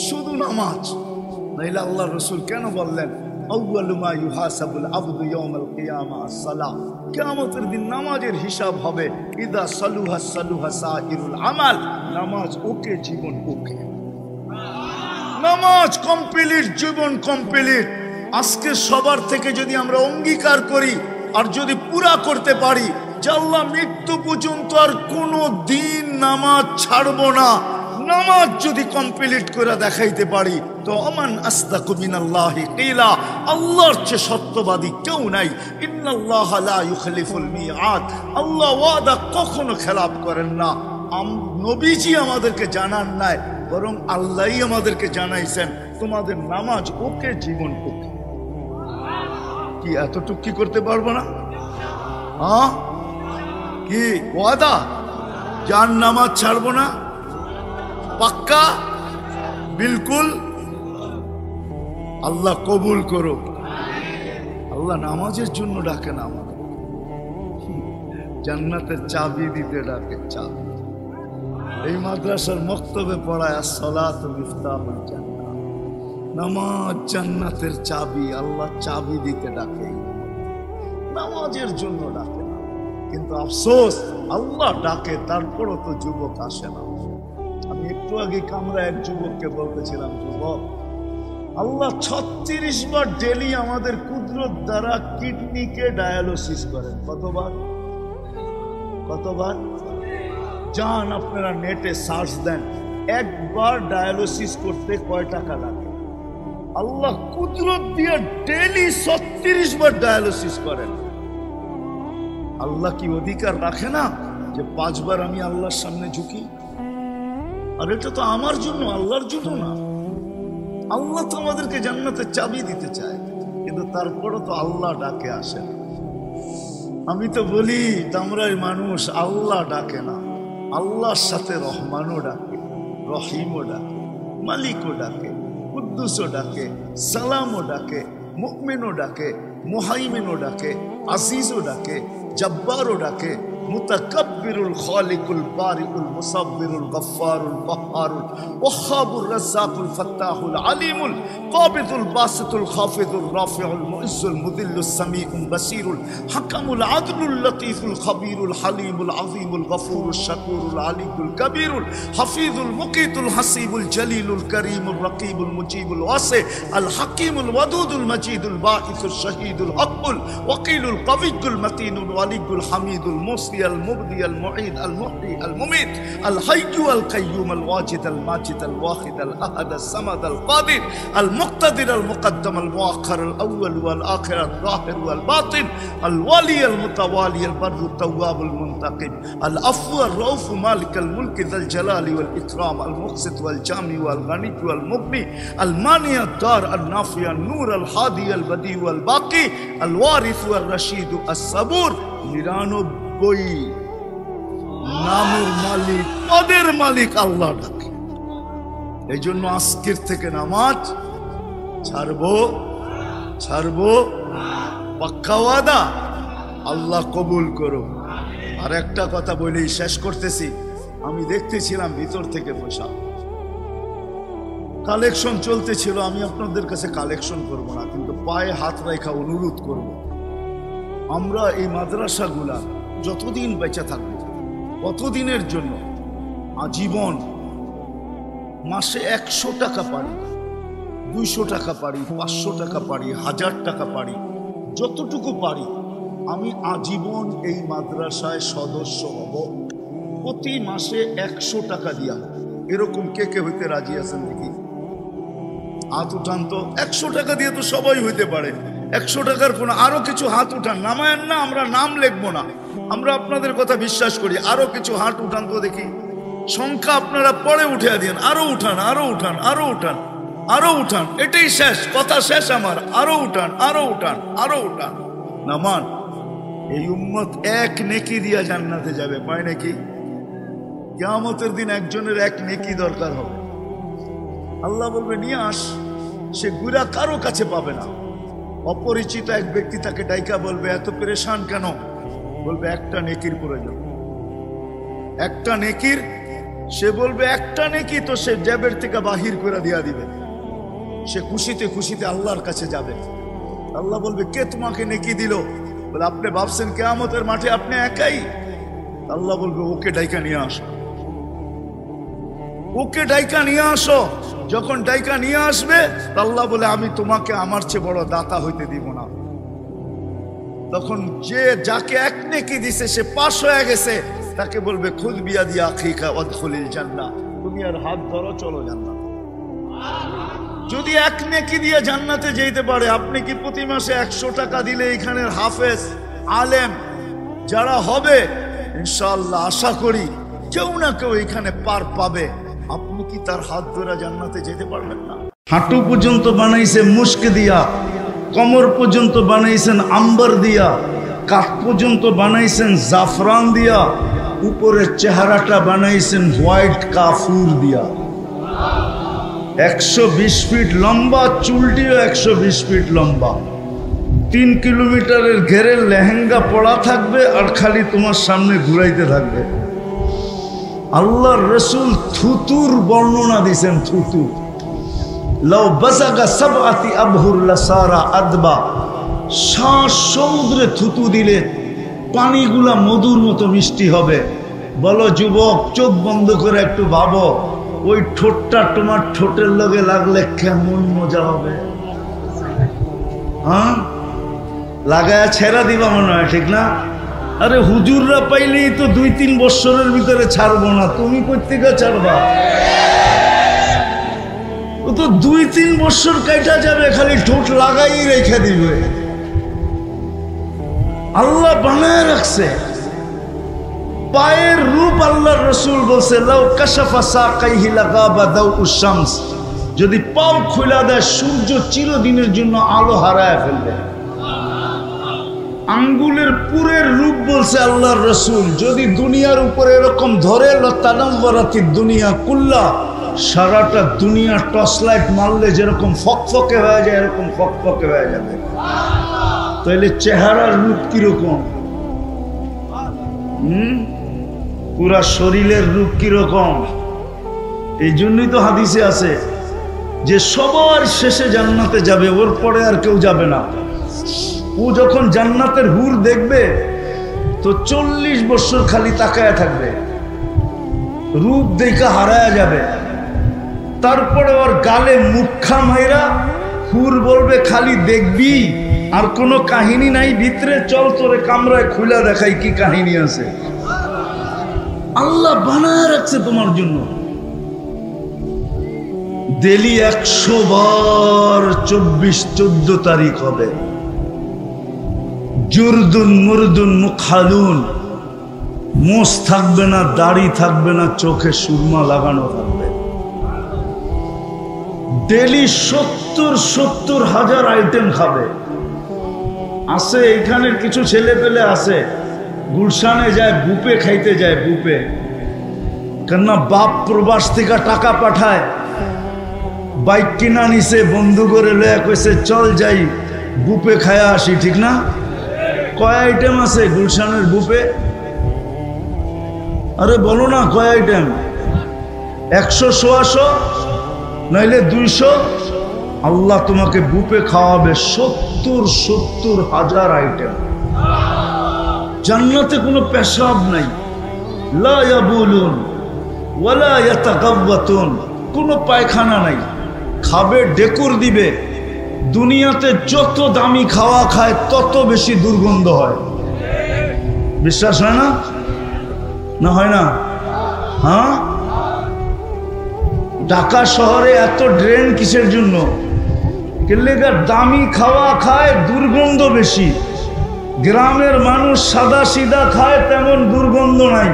শুধু নামাজ। নাইলে আল্লাহ রসুল কেন বললেন আউয়ালু মা ইউহাসাবুল আবদু ইয়াউমাল কিয়ামা আস-সালাহ, কিয়ামতের দিন নামাজের হিসাব হবে। ইদা সালুহা সালুহা সাইরুল আমাল, নামাজ ওকে, জীবন ওকে, নামাজ কমপ্লিট, জীবন কমপ্লিট। আজকে সবার থেকে যদি আমরা অঙ্গীকার করি আর যদি পুরা করতে পারি যে আল্লাহ মৃত্যু পর্যন্ত আর কোনো দিন নামাজ ছাড়বো না, নামাজ যদি কমপ্লিট করে দেখাইতে পারি, তো আমান আসদাকু মিনাল্লাহি কিলা, আল্লাহর চেয়ে সত্যবাদী কেউ নাই। ইন্নাল্লাহ লা ইউখলিফুল মিআদ, আল্লাহ ওয়াদা কখনো খেলাপ করেন না। নবীজি আমাদেরকে জানান নাই, বরং আল্লাহই আমাদেরকে জানাইছেন তোমাদের নামাজ ওকে, জীবন ওকে। কি এতটুকু কি করতে পারবো না? হ্যাঁ, কি ওয়াদা? যার নামাজ ছাড়বো না, পাক্কা, বিলকুল। আল্লাহ কবুল করো। আল্লাহ নামাজের জন্য ডাকে না, আমাদের জান্নাতের চাবি দিতে ডাকে, চাবি। এই মাদ্রাসার মক্তবে পড়ায় আসসালাতু মিফতাহুল জান্নাহ, নামাজ জান্নাতের চাবি। আল্লাহ চাবি দিতে ডাকে, নামাজের জন্য ডাকে না। কিন্তু আফসোস, আল্লাহ ডাকে তারপরও তো যুবক আসে না। আমি একটু আগে কামরায় এক যুবককে বলতেছিলাম, যুবক, আল্লাহ 36 বার ডেলি আমাদের কুদরত দ্বারা কিডনিকে ডায়ালিসিস করেন। কতবার? কতবার? যান আপনারা নেটে সার্চ দেন, একবার ডায়ালিসিস করতে কয় টাকা লাগে। আল্লাহ কুদরত দিয়ে ডেলি 36 বার ডায়ালিসিস করেন। আল্লাহ কি অধিকার রাখে না যে 5 বার আমি আল্লাহর সামনে ঝুঁকি? আর এটা তো আমার জন্য, আল্লাহর জন্য না। আল্লাহ তো আমাদেরকে জান্নাতের চাবি দিতে চায়, কিন্তু তারপরও তো আল্লাহ ডাকে আসে না। আমি তো বলি তোমরাই মানুষ, আল্লাহ ডাকে না। আল্লাহর সাথে রহমানও ডাকে, রহিমও ডাকে, মালিকও ডাকে, কুদ্দুসও ডাকে, সালামও ডাকে, মুমিনও ডাকে, মুহাইমিনও ডাকে, আজিজও ডাকে, জব্বারও ডাকে, মুতাকাব্বিরুল খালিকুল বারিকুল মুসাব্বিরুল গফফারুল বহ্হারুল ওয়াহ্হাবুর রাজ্জাকুল ফাত্তাহুল আলিমুল কাবিদুল বাসিতুল খাফিদুর রাফিউল মুইজ্জুল মুদিল্লুস সামিউল বাসিরুল হাকামুল আদলুল লতীফুল খবীরুল হালিমুল আযীমুল গফুরুশ শাকুরুল আলিকুল কবীরুল হাফিজুল মুকিতুল হাসিবুল জলিলুল করিমুর রকিবুল মুজিবুল ওয়াসি আল হাকিমুল ওয়াদুদুল মজিদুল বাঈসুল শহীদুল হকুল ওয়াকিলুল কবিয়ুল মতিনুল ওয়ালিকুল হামিদুল মুসলিম المعطي المبدي المعيد المحيي المميت الحي القيوم الواجد الماجد الواحد الأحد الصمد القادر المقتدر المقدم المؤخر الأول والآخر الظاهر والباطن الولي المتوالي البر التواب المنتقم العفو الرؤوف مالك الملك ذا الجلال والإكرام المقسط والجامع والغني والمغني المانع الدار النافع النور الهادي البديع والباقي الوارث والرشيد الصبور 99 নামের মালিক পদের মালিক আল্লাহ ডাকে। এই জন্য আজকের থেকে নামাজ ছাড়বো পাক্কা ওয়াদা, আল্লাহ কবুল করো। আর একটা কথা বলেই শেষ করতেছি, আমি দেখতেছিলাম ভিতর থেকে বসা কালেকশন চলতেছিল। আমি আপনাদের কাছে কালেকশন করব না, কিন্তু পায়ে হাত রাখা অনুরোধ করব, আমরা এই মাদ্রাসাগুলা যতদিন বেঁচে থাকবো কতদিনের জন্য আজীবন মাসে 100 টাকা পারি, 200 টাকা পারি, 500 টাকা পারি, 1000 টাকা পারি, যতটুকু পারি আমি আজীবন এই মাদ্রাসায় সদস্য হব। প্রতি মাসে 100 টাকা দিয়া, এরকম কে কে হইতে রাজি আছেন দেখি? হাত উঠান তো। 100 টাকা দিয়ে তো সবাই হইতে পারে। 100 টাকার কোনো আরো কিছু হাত উঠান, নামায়েন না, আমরা নাম লিখবো না, আমরা আপনাদের কথা বিশ্বাস করি। আরো কিছু হাত উঠান তো দেখি, সংখ্যা আপনারা পরে উঠে দিন। আরো উঠান, আরো উঠান, আরো উঠান, আরো উঠান, এটাই শেষ কথা, শেষ আমার। আরো উঠান, আরো উঠান, আরো উঠান। নামান, এই উম্মত এক নেকি দিয়া জান্নাতে যাবে, পায় নাকি? কিয়ামতের দিন একজনের এক নেকি দরকার হবে। আল্লাহ বলবে নিয়ে আস, সে গুরা কারো কাছে পাবে না। অপরিচিত এক ব্যক্তি তাকে ডাইকা বলবে এত পেরেশান কেন? বলবে একটা নেকির প্রয়োজন, একটা নেকির। সে বলবে একটা নেকি, তো সে জেবের থেকে বাহির করে দিয়া দিবে। সে খুশিতে খুশিতে আল্লাহর কাছে যাবে। আল্লাহ বলবে কে তোমাকে নেকি দিল? বলে আপনি ভাবছেন কিয়ামতের মাঠে আপনি একাই? আল্লাহ বলবে ওকে ডাইকা নিয়ে আসো, ওকে ডাইকা নিয়ে আসো। যখন ডাইকা নিয়ে আসবে, আল্লাহ বলে আমি তোমাকে আমার চেয়ে বড় দাতা হইতে দিব না। তখন যে যাকে এক নেকি দিছে সে পাশ হয়ে গেছে, তাকে বলবে খুদ বিয়া দিয়া আখিকা ওয়াদখুলিল জান্নাহ, তুমি আর হাত ধরো, চলো জান্নাত। যদি এক নেকি দিয়ে জান্নাতে যেতে পারে, আপনি কি প্রতি মাসে 100 টাকা দিলে এখানের হাফেজ আলেম যারা হবে ইনশাআল্লাহ আশা করি কেউ না কেউ এখানে পার পাবে, আপনি কি তার হাত ধরে জান্নাতে যেতে পারবেন না? হাঁটু পর্যন্ত বানাইছে মুস্ক দিয়া, কোমর পর্যন্ত বানাইছেন আম্বার দিয়া, কাঠ পর্যন্ত বানাইছেন জাফরান দিয়া, উপরের চেহারাটা বানাইছেন হোয়াইট কাফুর দিয়া। 120 ফিট লম্বা, চুলটিও 120 ফিট লম্বা। 3 কিলোমিটারের ঘেরের লেহেঙ্গা পড়া থাকবে আর খালি তোমার সামনে ঘুরাইতে থাকবে। আল্লাহর রাসূল থুতুর বর্ণনা দিয়েছেন, থুতু লাউ বাসাগা সাবআতি আবহুর লাসারা আদবা। শ্বাস সমুদ্রে থুতু দিলে পানিগুলা মধুর মতো মিষ্টি হবে। বলো যুবক, চোখ বন্ধ করে একটু ভাবো, ওই ঠোঁটটা তোমার ঠোঁটের লগে লাগলে কেমন মজা হবে? হ্যাঁ, লাগায় ছেড়া দিবা মনে হয়, ঠিক না? আরে হুজুররা পাইলেই তো 2-3 বছরের ভিতরে ছাড়বো না, তুমি কোত্থেকে ছাড়বা? ও তো 2-3 বছর কাটা যাবে, খালি ঠোঁট লাগাই রেখে দিবে। আল্লাহ বানায় রাখছে পায়ের রূপ। আল্লাহর রাসূল বলছে লাউ কাশাফা সাকাইহি লাগাবা দাউউশ শামস, যদি পাও খুলে দেয় সূর্য চিরদিনের জন্য আলো হারায় ফেলবে। আঙ্গুলের পুরের রূপ বলছে আল্লাহর রাসূল, যদি দুনিয়ার উপরে এরকম ধরে লতানাওয়ারাতি দুনিয়া কুল্লা, সারাটা দুনিয়া টর্চ লাইট মারলে যেরকম ফকফকে হয়ে যায় এরকম ফকফকে হয়ে যাবে। তাহলে চেহারার রূপ কিরকম? পুরা শরীরের রূপ কিরকম? এই জন্যই তো হাদিসে আছে যে সবার শেষে জান্নাতে যাবে, ওর পরে আর কেউ যাবে না। ও যখন জান্নাতের হুর দেখবে তো 40 বছর খালি তাকায়া থাকবে, রূপ দেখা হারায়া যাবে। তারপরে ওর গালে মুখা মাইরা হুর বলবে খালি দেখবি আর কোনো কাহিনী নাই ভিতরে, চল তোরে কামরায় খুলে দেখাই কি কাহিনী আছে। আল্লাহ বানায় রাখছে তোমার জন্য। ডেলি 100 বার 24-14 তারিখ হবে। জুরদুন মুরদুন মুখালুন, মোষ থাকবে না, দাড়ি থাকবে না, চোখে সুরমা লাগানো থাকবে। ডেলি 70 হাজার আইটেম খাবে। আছে এখানের কিছু ছেলে পেলে আছে, গুলশানে যায় বুপে খাইতে যায়, বুপে। কেননা বাপ প্রবাস থেকে টাকা পাঠায়, বাইক কিনা নিছে, বন্ধু করে লয়া কইছে চল যাই বুপে খায়া আসি, ঠিক না? কয় আইটেম আছে গুলশানের বুপে? আরে বলো না কয় আইটেম? 100-125 নইলে 200। আল্লাহ তোমাকে বুপে খাওয়াবে 70 হাজার আইটেম। জান্নাতে কোনো পেশাব নাই, লা ইয়াবুলুন ওয়ালা ইয়াতাগাওয়াতুন, কোনো পায়খানা নাই। খাবে ডেকুর দিবে। দুনিয়াতে যত দামি খাওয়া খায় তত বেশি দুর্গন্ধ হয়। বিশ্বাস হয় না? না হয় না? হ্যাঁ, ঢাকা শহরে এত ড্রেন কিসের জন্য? কেলেগার দামি খাওয়া খায়, দুর্গন্ধ বেশি। গ্রামের মানুষ সাদা সিধা খায়, তেমন দুর্গন্ধ নাই।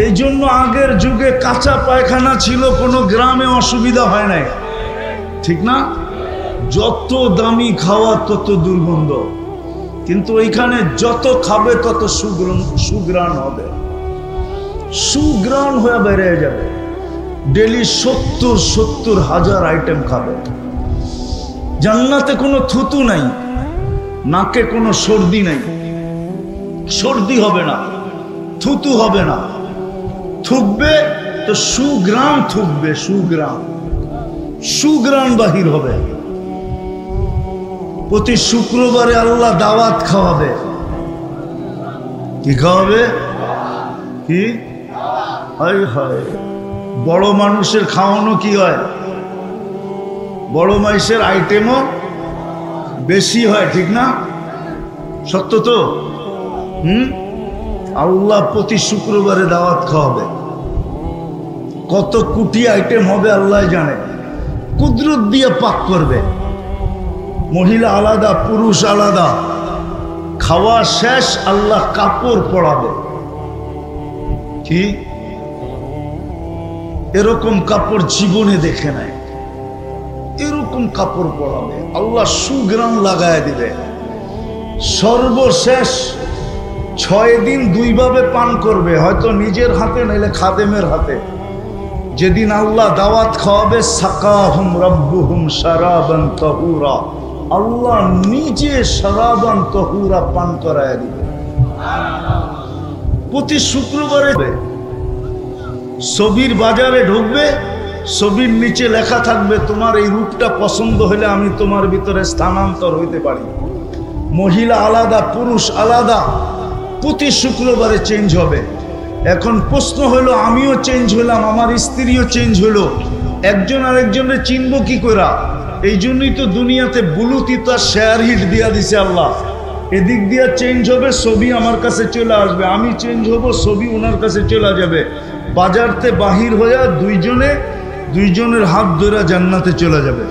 এই জন্য আগের যুগে কাঁচা পায়খানা ছিল, কোনো গ্রামে অসুবিধা হয় নাই, ঠিক না? যত দামি খাওয়া তত দুর্গন্ধ, কিন্তু ওইখানে যত খাবে তত সুগ্রাণ হবে, সুগ্রাণ হয়ে বেড়ে যাবে। ডেলি 70 হাজার আইটেম খাবে। জান্নাতে কোনো থুতু নাই, নাকে কোনো সর্দি নাই, সর্দি হবে না, থুতু হবে না। থুকবে তো সুগ্রাণ থুকবে, সুগ্রাণ বাহির হবে। প্রতি শুক্রবারে আল্লাহ দাওয়াত খাওয়াবে। কি খাওয়াবে? কি হয়? বড় মানুষের খাওয়ানো কি হয়? বড় মানুষের আইটেমও বেশি হয়, ঠিক না? সত্য তো? আল্লাহ প্রতি শুক্রবারে দাওয়াত খাওয়াবে। কত কোটি আইটেম হবে আল্লাহ জানে। কুদরত দিয়ে পাক করবে। মহিলা আলাদা, পুরুষ আলাদা। খাওয়া শেষ, আল্লাহ কাপড় পরাবে। কি এরকম কাপড় জীবনে দেখে নাই। এরকম কাপড় পরাবে আল্লাহ, সুগ্রাণ লাগায় দিবে। সর্বশেষ 6 দিন 2 ভাবে পান করবে, হয়তো নিজের হাতে নাইলে খাদেমের হাতে। যেদিন আল্লাহ দাওয়াত খাওয়াবে, সাকাহুম রাব্বুহুম শারাবান তাহুরা, আল্লাহ নিজে শারাবান তাহুরা পান করায় দিবে। প্রতি শুক্রবারে ছবির বাজারে ঢুকবে, ছবির নিচে লেখা থাকবে তোমার এই রূপটা পছন্দ হলে আমি তোমার ভিতরে স্থানান্তর হইতে পারি। মহিলা আলাদা, পুরুষ আলাদা, প্রতি শুক্রবারে চেঞ্জ হবে। এখন প্রশ্ন হলো, আমিও চেঞ্জ হলাম, আমার স্ত্রীও চেঞ্জ হলো, একজন আরেকজনের চিনব কি করে? এই জন্যই তো দুনিয়াতে ব্লুটুথ আর শেয়ার হিট দিয়া দিছে আল্লাহ। এদিক দিয়া চেঞ্জ হবে, ছবি আমার কাছে চলে আসবে, আমি চেঞ্জ হব, ছবি ওনার কাছে চলে যাবে। বাজারতে বাহির হইয়া দুইজনের হাত ধরে জান্নাতে চলে যাবে।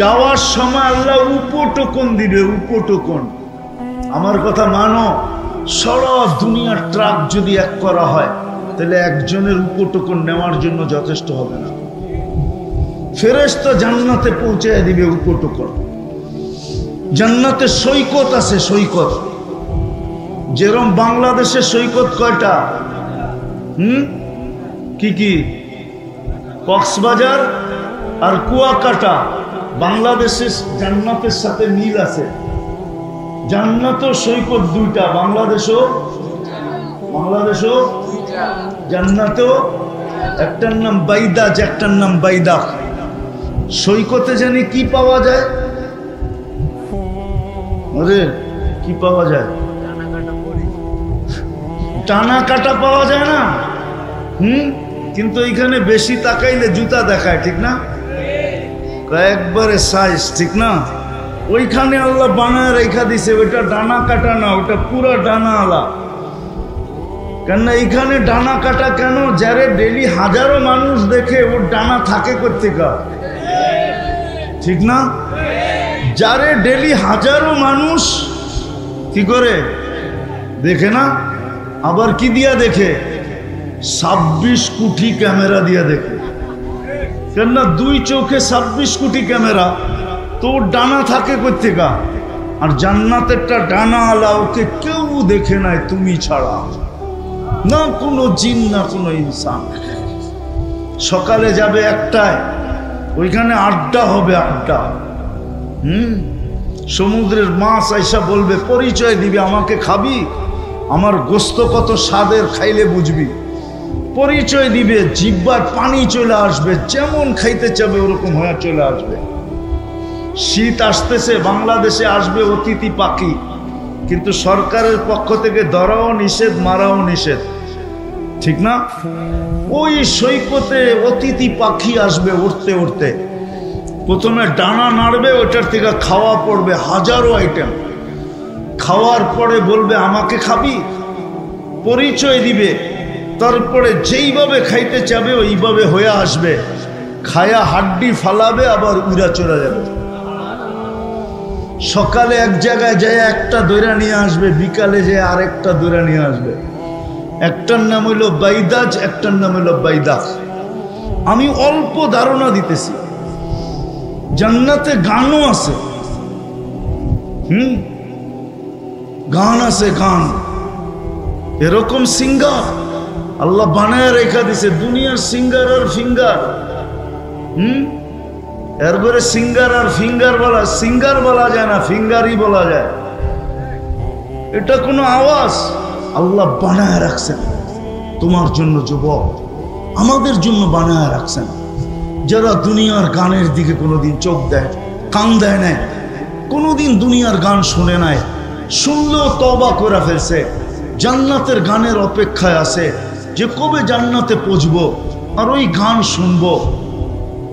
যাওয়ার সময় আল্লাহ উপটোকন দিবে, উপটোকন। আমার কথা মানো, সারা দুনিয়ার ট্রাক যদি এক করা হয় তাহলে একজনের উপটোকন নেওয়ার জন্য যথেষ্ট হবে না। ফেরেশতা জান্নাতে পৌঁছে দিবে উপটোকন। জান্নাতে সৈকত আছে, সৈকত। যেরকম বাংলাদেশের সৈকত কয়টা? কি কক্সবাজার আর কুয়াকাটা। বাংলাদেশের জান্নাতের সাথে মিল আছে। জান্নাতও সৈকত 2টা, বাংলাদেশও জান্নাতেও। একটার নাম বাইদাজ, একটার নাম বাইদাখ। সৈকতে জানি কি পাওয়া যায়? আরে কি পাওয়া যায়? টানা কাটা পাওয়া যায় না? কিন্তু এইখানে বেশি তাকাইলে জুতা দেখায়, ঠিক না? একবারে সাইজ, ঠিক না? ওইখানে আল্লাহ বানায় রেখা দিছে, ওইটা ডানা কাটা না, ওটা পুরা ডানা আলা। কেননা এইখানে ডানা কাটা কেন? যারে ডেলি হাজারো মানুষ দেখে ওর ডানা থাকে কোত্থেকে, ঠিক না? যারে ডেলি হাজারো মানুষ কি করে দেখে না, আবার কি দিয়া দেখে? 26 কোটি ক্যামেরা দিয়া দেখে। কেননা দুই চোখে 26 কোটি ক্যামেরা, তো ওর ডানা থাকে কোত্থেকে? আর জান্নাতেরটা ডানা আলা, ওকে কেউ দেখে নাই তুমি ছাড়া, না কোনো জিন না কোনো ইনসান। সকালে যাবে একটায়, ওইখানে আড্ডা হবে, আড্ডা। সমুদ্রের মাছ আইসা বলবে, পরিচয় দিবে, আমাকে খাবি, আমার গোস্ত কত স্বাদের, খাইলে বুঝবি। পরিচয় দিবে, জিহ্বার পানি চলে আসবে, যেমন খাইতে চাবে ওরকম হয়ে চলে আসবে। শীত আসতেছে, বাংলাদেশে আসবে অতিথি পাখি, কিন্তু সরকারের পক্ষ থেকে ধরাও নিষেধ, মারাও নিষেধ, ঠিক না? ওই সৈকতে অতিথি পাখি আসবে উঠতে উঠতে, প্রথমে ডানা নাড়বে, ওটার থেকে খাওয়া পড়বে হাজারো আইটেম। খাওয়ার পরে বলবে আমাকে খাবি, পরিচয় দিবে, তারপরে যেইভাবে খাইতে চাবে ওইভাবে হয়ে আসবে, খায়া হাড্ডি ফালাবে, আবার উড়া চলে যাবে। সকালে এক জায়গায় যায় একটা দৈরা নিয়ে আসবে, বিকালে যায় আরেকটা দৈরা নিয়ে আসবে। একটার নাম হইল বাইদাজ, একটার নাম হইল বাইদাখ। আমি অল্প ধারণা দিতেছি, জান্নাতে গানও আছে, গান আছে, গান। এরকম সিঙ্গার আল্লাহ বানায় রেখা দিছে, দুনিয়ার সিঙ্গার আর ফিঙ্গার। এরপরে সিঙ্গার আর ফিঙ্গার বলা, সিঙ্গার বলা যায় না, ফিঙ্গারই বলা যায়। এটা কোনো আওয়াজ আল্লাহ বানায় রাখছেন তোমার জন্য, যুবক, আমাদের জন্য বানায় রাখছেন। যারা দুনিয়ার গানের দিকে কোনোদিন চোখ দেয়, কান দেয় নাই, কোনোদিন দুনিয়ার গান শুনে নাই, শুনলেও তওবা করে ফেলছে, জান্নাতের গানের অপেক্ষায় আছে যে কবে জান্নাতে পৌঁছবো আর ওই গান শুনবো।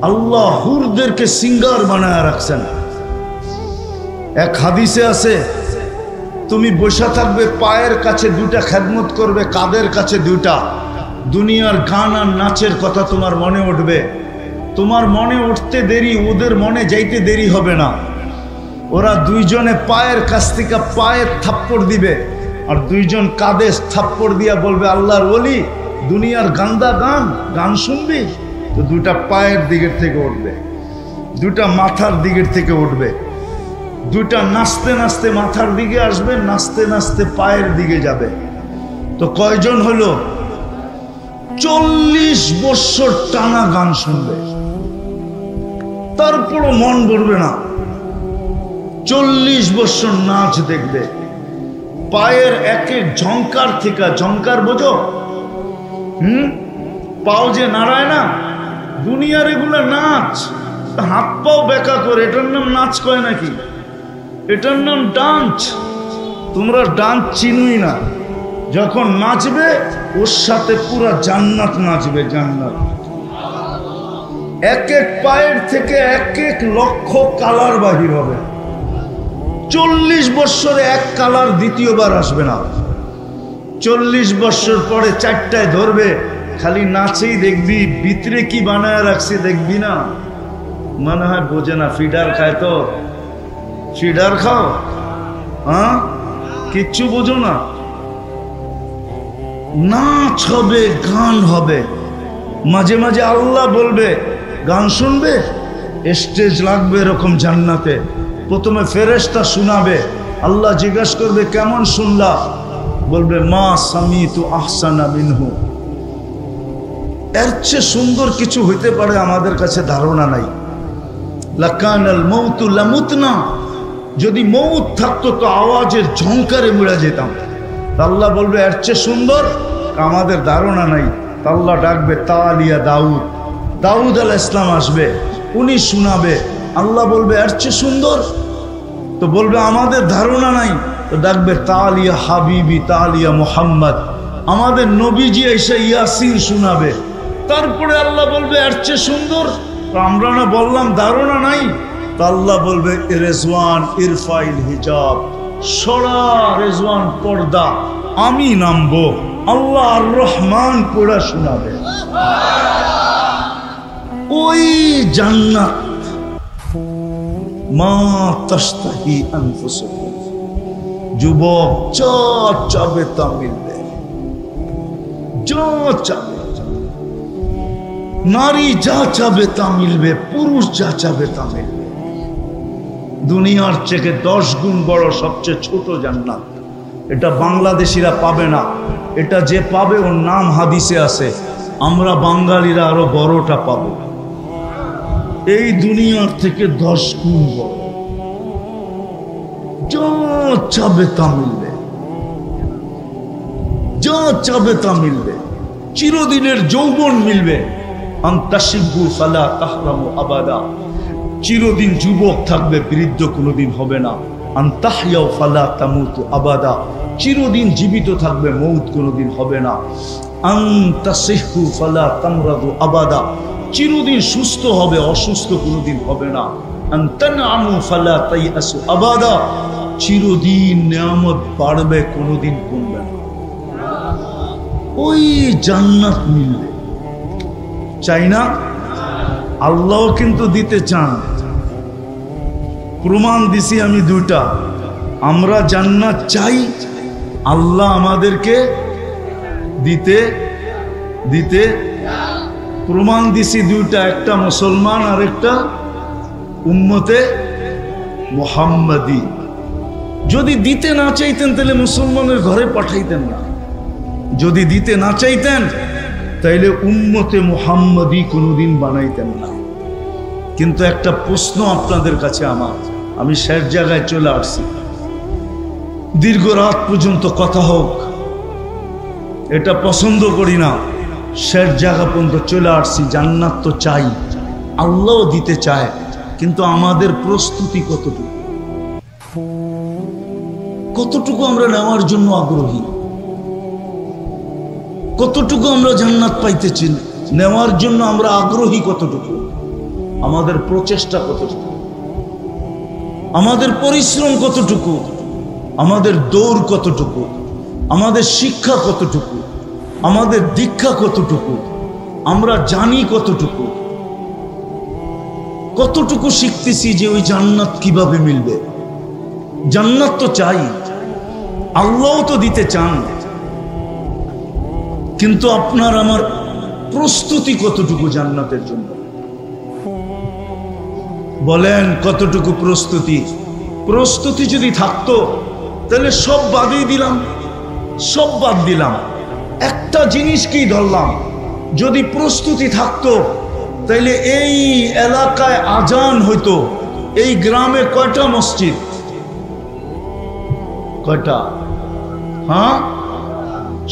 আল্লাহ হুরদেরকে সিঙ্গার বানায় রাখছেন। এক হাদিসে আছে, তুমি বসে থাকবে, পায়ের কাছে দুটা খেদমত করবে, কাদের কাছে দুটা। দুনিয়ার গান আর নাচের কথা তোমার মনে উঠবে, তোমার মনে উঠতে দেরি, ওদের মনে যাইতে দেরি হবে না। ওরা দুইজনে পায়ের কাছ থেকে পায়ের থাপ্পড় দিবে, আর দুইজন কাঁধে থাপ্পড় দিয়া বলবে, আল্লাহর ওলি, দুনিয়ার গান্দা গান, গান শুনবি? তো দুটা পায়ের দিকের থেকে উঠবে, দুটা মাথার দিকের থেকে উঠবে, দুটা নাচতে নাচতে মাথার দিকে আসবে, নাচতে নাচতে পায়ের দিকে যাবে। তো কয়জন হলো? 40 বছর টানা গান শুনবে, তারপরও মন ভরবে না। 40 বছর নাচ দেখবে, পায়ের এক এক ঝংকার থেকে, ঝংকার বোঝো? পাও যে নাড়ায় না, দুনিয়ার এগুলো নাচ। হাত পাও বেকা করে, এটার নাম নাচ কয় নাকি? এটার নাম ডান্স। তোমরা ডান্স চিনুই না। যখন নাচবে ওর সাথে পুরা জান্নাত নাচবে, জান্নাত। এক এক পায়ের থেকে এক এক লক্ষ কালার বাহির হবে। 40 বছরে এক কালার দ্বিতীয়বার আসবে না। 40 বছর পরে 4টায় ধরবে, খালি নাচেই দেখবি, ভিতরে কি বানায় রাখছে দেখবি না। মনে হয় বোঝে না, ফিডার খায় তো। ফিডার খাও, হ্যাঁ, কিচ্ছু বোঝো না। নাচ হবে, গান হবে, মাঝে মাঝে আল্লাহ বলবে গান শুনবে, স্টেজ লাগবে এরকম জান্নাতে। প্রথমে ফেরেশতা শোনাবে, আল্লাহ জিজ্ঞাসা করবে কেমন শুনলা? বলবে মা সামিতু আহসানা মিনহু। এর চেয়ে সুন্দর কিছু হইতে পারে আমাদের কাছে ধারণা নাই। লাকানাল মাউতু লামুতনা, যদি মৌত থাকতো তো আওয়াজের ঝংকারে মরে যেতাম। আল্লাহ বলবে এর চেয়ে সুন্দর, আমাদের ধারণা নাই। আল্লাহ ডাকবে তালিয়া দাউদ, দাউদ আলাইহিস সালাম আসবে, উনি শোনাবে। আল্লাহ বলবে এর চেয়ে সুন্দর, তো বলবে আমাদের ধারণা নাই। তো ডাকবে তালিয়া হাবিবি, তালিয়া মুহাম্মদ, আমাদের নবীজি এসে ইয়াসিন শোনাবে। তারপরে আল্লাহ বলবে এর চেয়ে সুন্দর, তো আমরা না বললাম ধারণা নাই। তো আল্লাহ বলবে রেজওয়ান ইরফাইল হিজাব, সরা রেজওয়ান পর্দা, আমি নামবো, আল্লাহ আর রহমান পড়া শোনাবে। ওই জান্নাত মা তাশতাহি আনফুসুকুম, যুবক যা চাবে তা মিলবে, যা চাবে। নারী যা চাবে তা মিলবে, পুরুষ যা চাবে তা মিলবে। দুনিয়ার থেকে 10 গুণ বড় সবচেয়ে ছোট জান্নাত। এটা বাংলাদেশিরা পাবে না, এটা যে পাবে ওর নাম হাদিসে আছে। আমরা বাঙালিরা আরো বড়টা পাবো। এই দুনিয়ার থেকে 10 গুণ বড়, যা চাবে তা মিলবে, যা চাবে তা মিলবে। চিরদিনের যৌবন মিলবে। আনতাশিবু ফালা তাহরামু আবাদা, চিরদিন যুবক থাকবে, বৃদ্ধ কোনোদিন হবে না। আনতাহইয়াউ ফালা তামুতু আবাদা, চিরদিন জীবিত থাকবে, মৌত কোনোদিন হবে না। আনতাসিহু ফালা তামরাদু আবাদা, চিরদিন সুস্থ হবে, অসুস্থ কোনোদিন হবে না। আনতানআমু ফালা তাইয়াসু আবাদা, চিরদিন নিয়ামত বাড়বে, কোনোদিন কমবে না। ওই জান্নাত মিলবে। চাই না? আল্লাহ কিন্তু দিতে চান। প্রমাণ দিছি আমি 2টা। আমরা জান্নাত চাই, আল্লাহ আমাদেরকে দিতে দিতে প্রমাণ দিছি 2টা, একটা মুসলমান আর একটা উম্মতে মুহাম্মাদি। যদি দিতে না চাইতেন তাহলে মুসলমানের ঘরে পাঠাইতেন না। যদি দিতে না চাইতেন তাইলে উম্মতে মুহাম্মাদি কোনোদিন বানাইতেন না। কিন্তু একটা প্রশ্ন আপনাদের কাছে আমার, আমি শেষ জায়গায় চলে আসছি। দীর্ঘ রাত পর্যন্ত কথা হোক, এটা পছন্দ করি না। শেষ জায়গা পর্যন্ত চলে আসছি। জান্নাত তো চাই, আল্লাহ দিতে চায়, কিন্তু আমাদের প্রস্তুতি কতটুকু? কতটুকু আমরা নেওয়ার জন্য আগ্রহী? কতটুকু আমরা জান্নাত পাইতেছি, নেওয়ার জন্য আমরা আগ্রহী কতটুকু? আমাদের প্রচেষ্টা কতটুকু? আমাদের পরিশ্রম কতটুকু? আমাদের দৌড় কতটুকু? আমাদের শিক্ষা কতটুকু? আমাদের দীক্ষা কতটুকু? আমরা জানি কতটুকু? কতটুকু শিখতেছি যে ওই জান্নাত কিভাবে মিলবে? জান্নাত তো চাই, আল্লাহ তো দিতে চান, কিন্তু আপনার আমার প্রস্তুতি কতটুকু জান্নাতের জন্য? বলেন কতটুকু প্রস্তুতি? প্রস্তুতি যদি থাকতো তাহলে সব বাদই দিলাম, সব বাদ দিলাম, একটা জিনিসকেই ধরলাম। যদি প্রস্তুতি থাকতো তাইলে এই এলাকায় আজান হইতো। এই গ্রামে কয়টা মসজিদ? কয়টা? হ্যাঁ,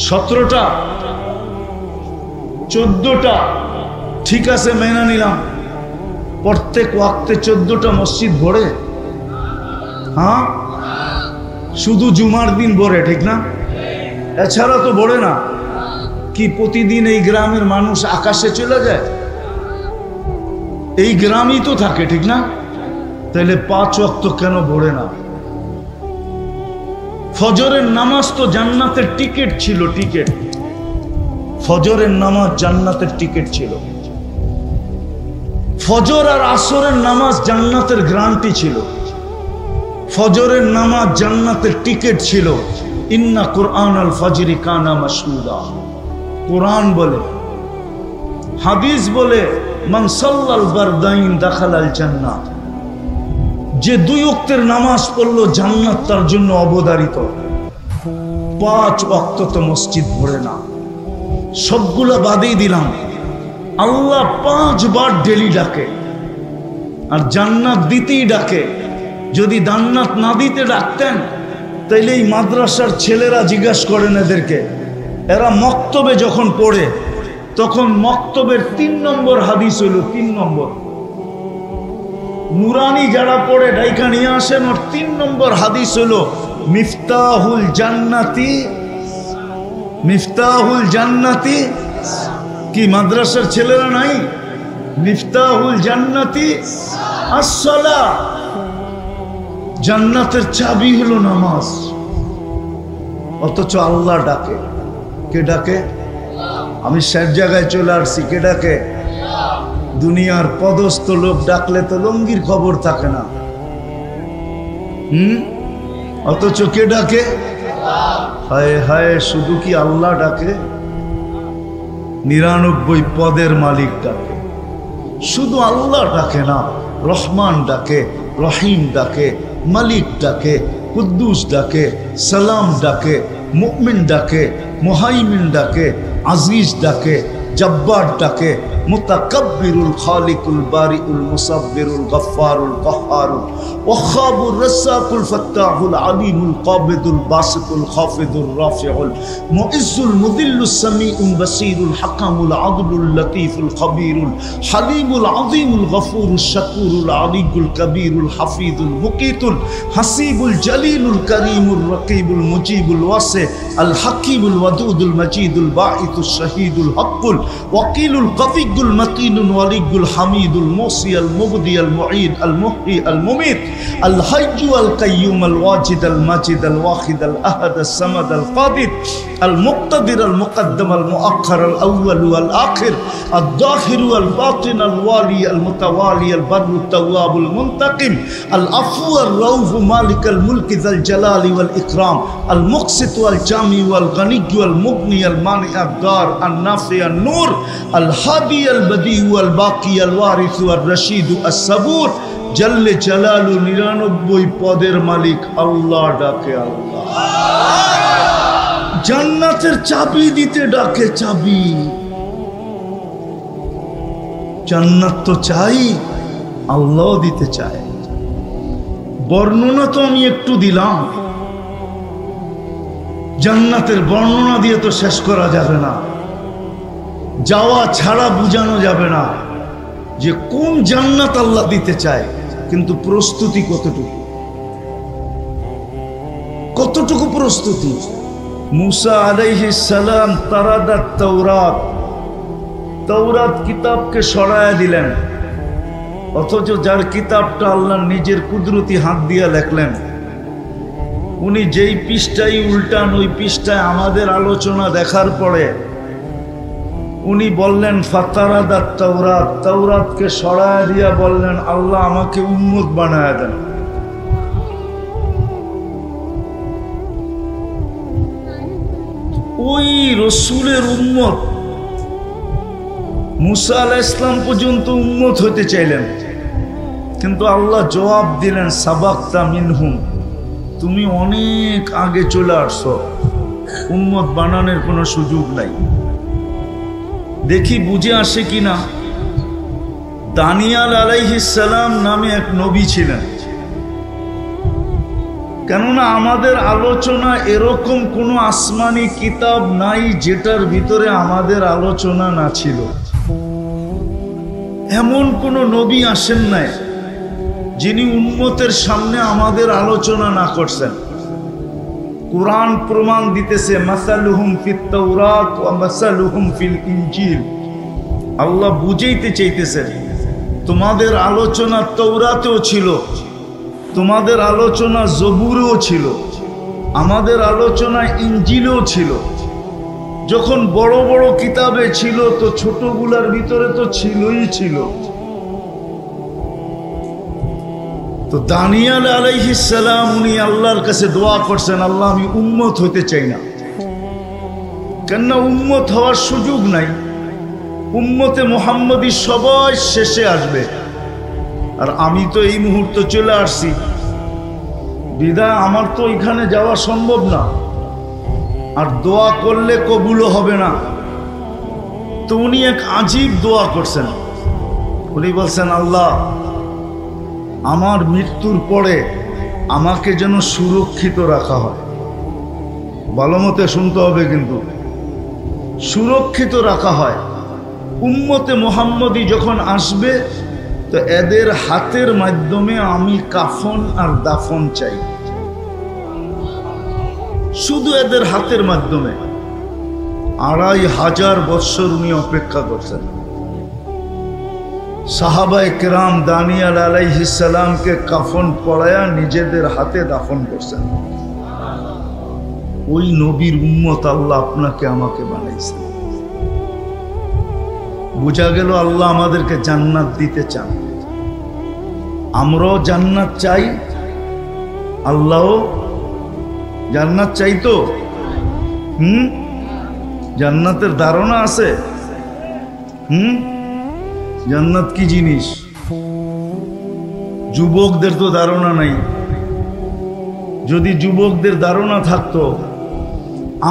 17টা, 14টা, ঠিক আছে মেনে নিলাম। প্রত্যেক ওয়াক্তে 14টা মসজিদ ভরে? হ্যাঁ, শুধু জুমার দিন ভরে, ঠিক না? এছাড়া তো ভরে না। কি প্রতিদিন এই গ্রামের মানুষ আকাশে চলে যায়? এই গ্রামই তো থাকে, ঠিক না? তাহলে 5 ওয়াক্ত কেন ভরে না? ফজরের নামাজ তো জান্নাতের টিকিট ছিল, টিকিট। ফজরের নামাজ জান্নাতের টিকিট ছিল। ফজর আর আসরের নামাজ জান্নাতের গ্যারান্টি ছিল। ফজরের নামাজ জান্নাতের টিকিট ছিল। ইন্না কুরআন আল ফজরি কানা মাশহুদা। কুরআন বলে, হাদিস বলে, মান সাল্লাল বারদাইন দাখালাল জান্নাত। যে 2 ওয়াক্তের নামাজ পড়লো জান্নাত তার জন্য অবধারিত। 5 ওয়াক্ত তো মসজিদ ভরে না। সবগুলা বাদেই দিলাম। আল্লাহ 5 বার ডেলি ডাকে, আর জান্নাত দিতেই ডাকে। যদি জান্নাত না দিতে ডাকতেন তাইলে এই মাদ্রাসার ছেলেরা জিজ্ঞাসা করেন এদেরকে, এরা মক্তবে যখন পড়ে তখন মক্তবের 3 নম্বর হাদিস হইল, 3 নম্বর। নুরানি যারা পড়ে ডাইকা নিয়ে আসেন, ওর 3 নম্বর হাদিস হইল মিফতাহুল জান্নাতি, মিফতাহুল জান্নাতি। কি মাদ্রাসার ছেলেরা নাই? মিফতাহুল জান্নাতি আসসালাহ, জান্নাতের চাবি হলো নামাজ। অথচ আল্লাহ ডাকে। কে ডাকে? আমি সব জায়গায় চলে আসছি, কে ডাকে? দুনিয়ার পদস্থ লোক ডাকলে তো লঙ্গির খবর থাকে না। অথচ কে ডাকে? হায় হায়, শুধু কি আল্লাহ ডাকে? 99 পদের মালিক ডাকে। শুধু আল্লাহ ডাকে না, রহমান ডাকে, রহিম ডাকে, মালিক ডাকে, কুদ্দুস ডাকে, সালাম ডাকে, মুমিন ডাকে, মুহাইমিন ডাকে, আজিজ ডাকে, জব্বার ডাকে, মুতাকাব্বিরুল খালিকুল বারিউল মুসাব্বিরুল গফফারুল কহ্হারুল ওয়াহাবুর রাসাকুল ফাত্তাহুল আলিমুল কাবিদুল বাসিতুল খাফিদুর রাফিউল মুইজ্জুল মুদিল্লুস সামিউল বাসিরুল হাকামুল আদলুল লতীফুল খবীরুল হালিমুল আযীমুল গফুরুশ শাকুরুল আলিয়ুল কবীরুল হাফিজুল মুকিতুল হাসিবুল জলিলুল করিমুর রকিবুল মুজিবুল ওয়াসি আল হাকিমুল ওয়াদুদুল মজিদুল বাঈতুশ শহীদুল হকুল ওয়াকিলুল কফিকুল মতিনুল ওয়ালিকুল হামিদুল মুসি আল মুবদি আল মুঈদ আল মুহয়ি আল মুমিত আল হাইয়্যু আল কাইয়্যুম আল ওয়াজিদ আল মাজিদ আল ওয়াহিদ আল আহাদ আল সামাদ আল কাদির আল মুক্তাদির আল মুকদ্দম আল মুআখ্খার আল আউয়াল ওয়াল আখির আল যাহির ওয়াল বাতিন আল ওয়ালি আল মুতাওয়ালি আল বাররু তাওয়াব আল মুনতাকিম আল আফু আর রাউফ মালিক আল মুলক যাল জালালি ওয়াল ইকরাম আল মুকসিত ওয়াল জামি ওয়াল গনি ওয়াল মুগনি আল মানি আদ দার আন নাফি আন নূর আল হাদি আল বদি ওয়াল বাকি আল ওয়ারিস ওয়াল রশিদ আস সাবুর জল্লে জালালু 99 পদের মালিক আল্লাহ ডাকে। আল্লাহ জান্নাতের চাবি দিতে ডাকে। চাবি, জান্নাত তো চাই, আল্লাহ দিতে চায়। বর্ণনা তো আমি একটু দিলাম, জান্নাতের বর্ণনা দিয়ে তো শেষ করা যাবে না। যাওয়া ছাড়া বুঝানো যাবে না যে কোন জান্নাত আল্লাহ দিতে চায়, কিন্তু প্রস্তুতি কতটুকু, কতটুকু প্রস্তুতি। মুসা আলাইহিস সালাম তারাদাত তাওরাত, তাওরাত কিতাবকে সরায়া দিলেন, অথচ যার কিতাবটা আল্লাহ নিজের কুদরতি হাত দিয়া লেখলেন, উনি যেই পৃষ্ঠায় উল্টান ওই পৃষ্ঠায় আমাদের আলোচনা দেখার পরে উনি বললেন ফাতারাদাত তাওরাত, তাওরাতকে সরায়া দিয়া বললেন আল্লাহ আমাকে উম্মত বানায়া দেন। ওই রসুলের উম্মত মুসা আলাইহিস সালাম পর্যন্ত উম্মত হতে চাইলেন, কিন্তু আল্লাহ জবাব দিলেন সাবাকতা মিনহুম, তুমি অনেক আগে চলে আসছো, উম্মত বানানোর কোনো সুযোগ নাই। দেখি বুঝে আসে কিনা। দানিয়াল আলাইহিস সালাম নামে এক নবী ছিলেন। কেননা আমাদের আলোচনা এরকম কোনো আসমানি কিতাব নাই যেটার ভিতরে আমাদের আলোচনা না ছিল। এমন কোন নবী আসেন নাই যিনি উম্মতের সামনে আমাদের আলোচনা না করছেন। কুরআন প্রমাণ দিতেছে মাসালুহুম ফিত তাওরাত ওয়া মাসালুহুম ফিল ইনজিল। আল্লাহ বুঝাইতে চাইতেছেন তোমাদের আলোচনা তাওরাতেও ছিল, তোমাদের আলোচনা জবুরেও ছিল, আমাদের আলোচনা ইনজিলেও ছিল। যখন বড় বড় কিতাবে ছিল তো ছোটগুলার ভিতরে তো ছিলই ছিল। তো দানিয়াল আলাইহিস সালাম উনি আল্লাহর কাছে দোয়া করছেন, আল্লাহ আমি উম্মত হইতে চাই না, কেননা উম্মত হওয়ার সুযোগ নাই। উম্মতে মুহাম্মদী সবাই শেষে আসবে, আর আমি তো এই মুহূর্তে চলে আসছি, বিদায় আমার তো এখানে যাওয়া সম্ভব না, আর দোয়া করলে কবুলও হবে না। তো উনি এক আজীব দোয়া করছেন। উনি বলছেন আল্লাহ আমার মৃত্যুর পরে আমাকে যেন সুরক্ষিত রাখা হয়। ভালো মতে শুনতে হবে কিন্তু, সুরক্ষিত রাখা হয়। উম্মতে মুহাম্মদী যখন আসবে তো এদের হাতের মাধ্যমে আমি কাফন আর দাফন চাই, শুধু এদের হাতের মাধ্যমে। 2500 বৎসর উনি অপেক্ষা করছেন। সাহাবায়ে কেরাম দানিয়াল আলাইহিস সালামকে কাফন পরায়া নিজেদের হাতে দাফন করছেন। ওই নবীর উম্মত আল্লাহ আপনাকে আমাকে বানাইছেন। বোঝা গেল আল্লাহ আমাদেরকে জান্নাত দিতে চান। আমরাও জান্নাত চাই, আল্লাহও জান্নাত চাই। তো জান্নাতের ধারণা আছে? জান্নাত কি জিনিস? যুবকদের তো ধারণা নাই। যদি যুবকদের ধারণা থাকতো,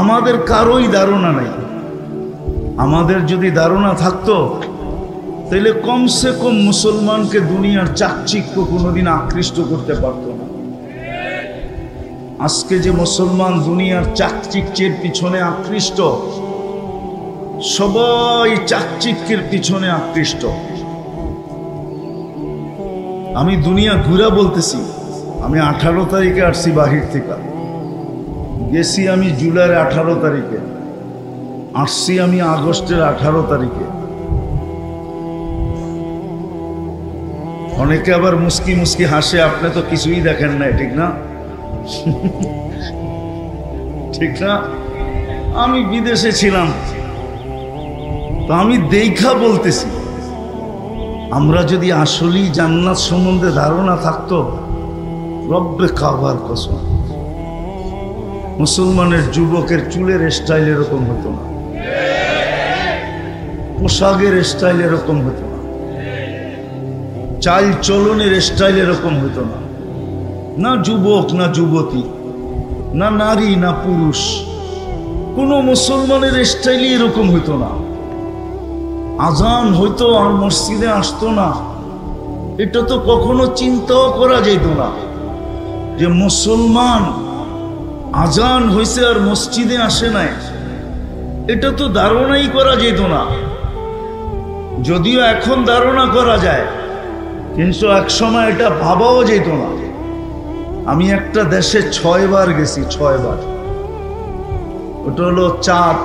আমাদের কারোই ধারণা নাই। আমাদের যদি ধারণা থাকতো তাহলে কমসে কম মুসলমানকে দুনিয়ার চাকচিক্য কোনোদিন আকৃষ্ট করতে পারত না। আজকে যে মুসলমান দুনিয়ার চাকচিক্যের পিছনে আকৃষ্ট, সবাই চাকচিক্যের পিছনে আকৃষ্ট। আমি দুনিয়া ঘুরা বলতেছি। আমি 18 তারিখে আসছি বাহির থেকে, গেছি আমি জুলাইয়ের 18 তারিখে, আসছি আমি আগস্টের 18 তারিখে। অনেকে আবার মুস্কি মুস্কি হাসে, আপনি তো কিছুই দেখেন না, ঠিক না? ঠিক না? আমি বিদেশে ছিলাম, তো আমি দেখা বলতেছি। আমরা যদি আসলেই জান্নাত সম্বন্ধে ধারণা থাকতো, রব্বে কাবার কসম, মুসলমানের যুবকের চুলের স্টাইল এরকম হতো না, পোশাকের স্টাইল এরকম হতো না, চাল চলনের স্টাইল এরকম হতো না। না যুবক না যুবতী, না নারী না পুরুষ, কোনো মুসলমানের স্টাইলই এরকম হতো না। আজান হইতো আর মসজিদে আসতো না, এটা তো কখনো চিন্তাও করা যেত না যে মুসলমান আজান হয়েছে আর মসজিদে আসে নাই। এটা তো ধারণাই করা যেত না। যদিও এখন ধারণা করা যায়, কিন্তু এক সময় এটা ভাবাও যেত না। আমি একটা দেশে 6 বার গেছি, 6 বার। ওটা হলো চাঁদ,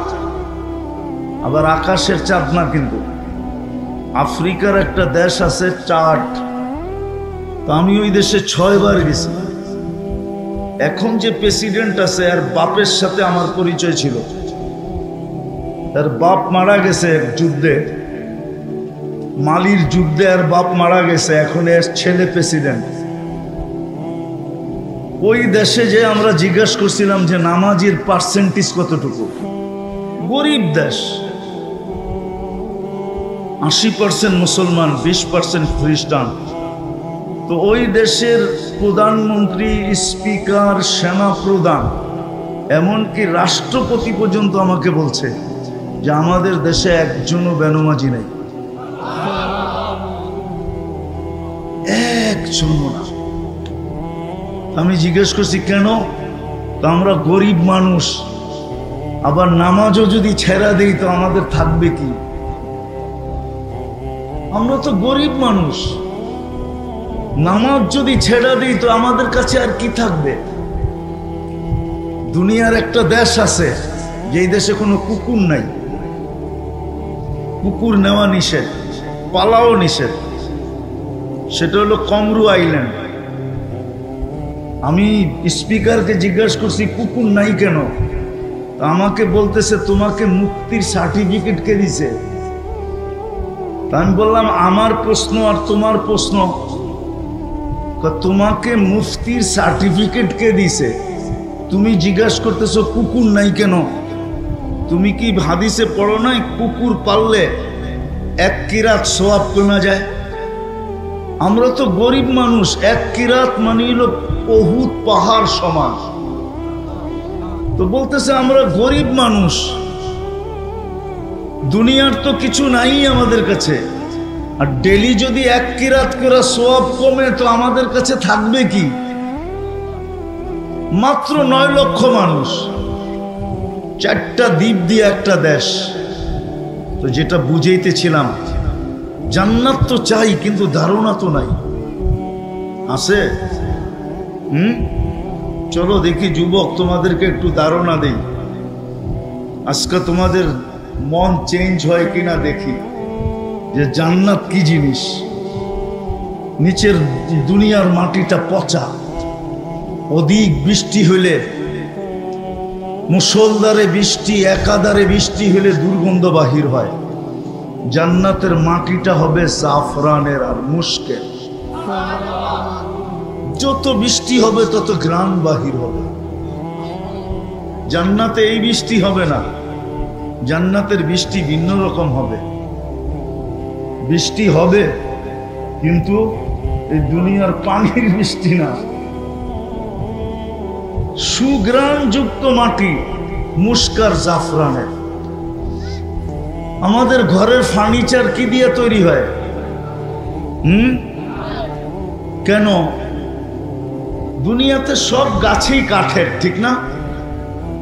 আবার আকাশের চাঁদ না, কিন্তু আফ্রিকার একটা দেশ আছে চাঁদ। তো আমি ওই দেশে 6 বার গেছি। এখন যে প্রেসিডেন্ট আছে আর বাপের সাথে আমার পরিচয় ছিল। তার বাপ মারা গেছে যুদ্ধে, মালির যুদ্ধে, আর বাপ মারা গেছে। এখন এর ছেলে প্রেসিডেন্ট। ওই দেশে যে আমরা জিজ্ঞাসা করছিলাম যে নামাজির পার্সেন্টেজ কতটুকু। গরিব দেশ, 80% মুসলমান, 20% খ্রিস্টান। তো ওই দেশের প্রধানমন্ত্রী, স্পিকার, সেনা প্রধান, এমনকি রাষ্ট্রপতি পর্যন্ত আমাকে বলছে যে আমাদের দেশে একজনও বেনামাজি নেই, একজনও না। আমি জিজ্ঞেস করছি কেন? তো আমরা গরিব মানুষ, আবার নামাজও যদি ছেড়া দেই তো আমাদের থাকবে কি? আমরা তো গরিব মানুষ, নামাজ যদি ছেড়া দিই তো আমাদের কাছে আর কি থাকবে? দুনিয়ার একটা দেশ আছে যেই দেশে কোনো কুকুর নাই, কুকুর নেওয়া নিষেধ, পালাও নিষেধ। সেটা হলো কমরু আইল্যান্ড। আমি স্পিকারকে জিজ্ঞাসা করছি কুকুর নাই কেন? আমাকে বলতেছে তোমাকে মুক্তির সার্টিফিকেট কে দিছে? আমি বললাম আমার প্রশ্ন আর তোমার প্রশ্ন। তোমাকে মুফতির সার্টিফিকেট কে দিছে? তুমি জিজ্ঞাসা করতেছো কুকুর নাই কেন? তুমি কি হাদিসে পড়ো নাই কুকুর পাললে 1 কিরাত সওয়াব কমে যায়? আমরা তো গরিব মানুষ, 1 কিরাত মানে হলো বহুত পাহাড় সমান। তো বলতেছে আমরা গরিব মানুষ, দুনিয়ার তো কিছু নাই আমাদের কাছে, আর ডেলি যদি 1 কিরাত করে সওয়াব কমে তো আমাদের কাছে থাকবে কি? মাত্র 9 লক্ষ মানুষ, 4টা দ্বীপ দিয়ে একটা দেশ। তো যেটা বুঝাইতেছিলাম, জান্নাত তো চাই কিন্তু ধারণা তো নাই। আছে? চলো দেখি যুবক, তোমাদেরকে একটু ধারণা দেই। আজকে তোমাদের মন চেঞ্জ হয় কিনা দেখি। যে জান্নাত কি জিনিস। নিচের দুনিয়ার মাটিটা পচা, অধিক বৃষ্টি হইলে, মুষলধারে বৃষ্টি, একাধারে বৃষ্টি হলে দুর্গন্ধ বাহির হয়। জান্নাতের মাটিটা হবে জাফরানের আর মুশকের। যত বৃষ্টি হবে তত ঘ্রাণ বাহির হবে। জান্নাতে এই বৃষ্টি হবে না, জান্নাতের বৃষ্টি ভিন্ন রকম হবে। বৃষ্টি হবে কিন্তু এই দুনিয়ার পানির বৃষ্টি না। সুঘ্রাণ যুক্ত মাটি, মুস্কার জাফরানের। আমাদের ঘরের ফার্নিচার কি দিয়ে তৈরি হয়? কেন? দুনিয়াতে সব গাছই কাঠের, ঠিক না?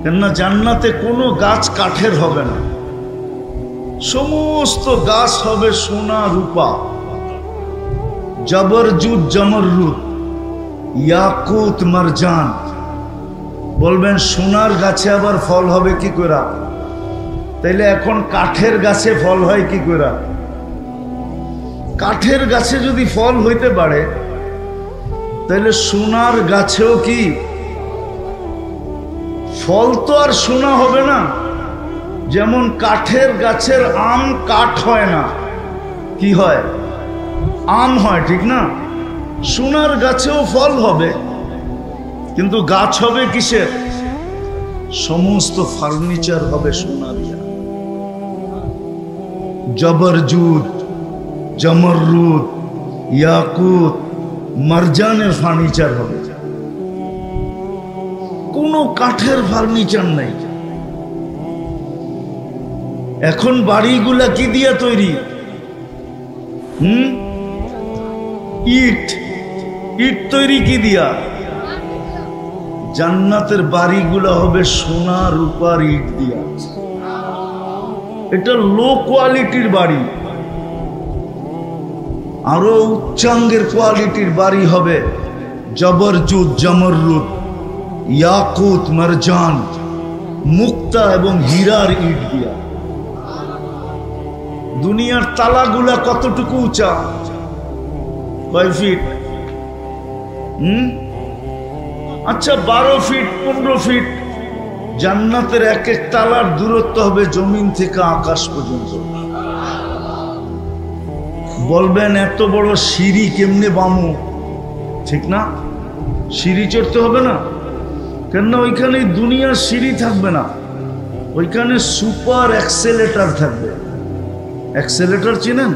কেননা জান্নাতে কোনো গাছ কাঠের হবে না, সমস্ত গাছ হবে সোনা রূপা, জবরজুদ জমররুদ, ইয়াকুত মারজান। বলবেন সোনার গাছে আবার ফল হবে কি করে? তাইলে এখন কাঠের গাছে ফল হয় কি করে? কাঠের গাছে যদি ফল হইতে পারে তাহলে সোনার গাছেও কি ফল? তো আর সোনা হবে না। যেমন কাঠের গাছের আম কাঠ হয় না, কি হয়? আম হয়, ঠিক না? সোনার গাছেও ফল হবে, কিন্তু গাছ হবে কিসের? সমস্ত ফার্নিচার হবে সোনা দিয়া। জবরজুদ জমররুদ ইয়াকুত মারজানের ফার্নিচার হবে, কোনো কাঠের ফার্নিচার নাই। এখন বাড়িগুলা কি দিয়া তৈরি? ইট। ইট তৈরি কি দিয়া? জান্নাতের বাড়িগুলা হবে সোনা রূপার ইট দিয়া। এটা লো কোয়ালিটির বাড়ি। আরো উচ্চাঙ্গের কোয়ালিটির বাড়ি হবে জবরজুদ জমররুদ ইয়াকুত মারজান মুক্তা এবং হীরার ইট দিয়া। দুনিয়ার তালাগুলা কতটুকু উঁচা? কয় ফিট? আচ্ছা 12 ফিট 15 ফিট। জান্নাতের এক এক তালার দূরত্ব হবে জমিন থেকে আকাশ পর্যন্ত। বলবেন এত বড় সিঁড়ি কেমনে বামু? ঠিক না? সিঁড়ি চড়তে হবে না, কেননা ওইখানে দুনিয়ার সিঁড়ি থাকবে না, ওইখানে সুপার অ্যাক্সেলেটার থাকবে। অ্যাক্সেলেটার চিনেন?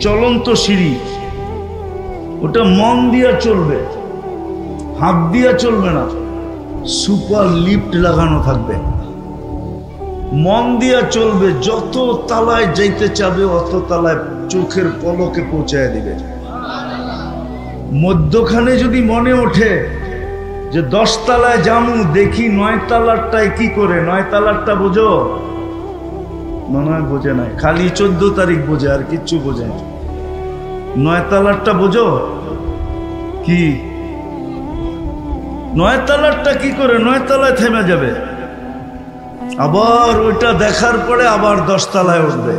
চলন্ত সিঁড়ি। ওটা মন দিয়া চলবে, হাত দিয়া চলবে না, সুপার লিফট লাগানো থাকবে। মন দিয়া চলবে, যত তালায় যাইতে চাবে অত তালায় চোখের পলকে পৌঁছায় দিবে। মধ্যখানে যদি মনে ওঠে যে 10 তালায় যামু, দেখি 9 তালারটায় কি করে? 9 তালারটা বোঝো? মনে হয় বোঝে নাই, খালি 14 তারিখ বোঝে, আর কিচ্ছু বোঝে না। 9 তালারটা বোঝো কি? 9 তালারটা কি করে? 9 তালায় থেমে যাবে, আবার ওইটা দেখার পরে আবার 10 তালায় উঠবে।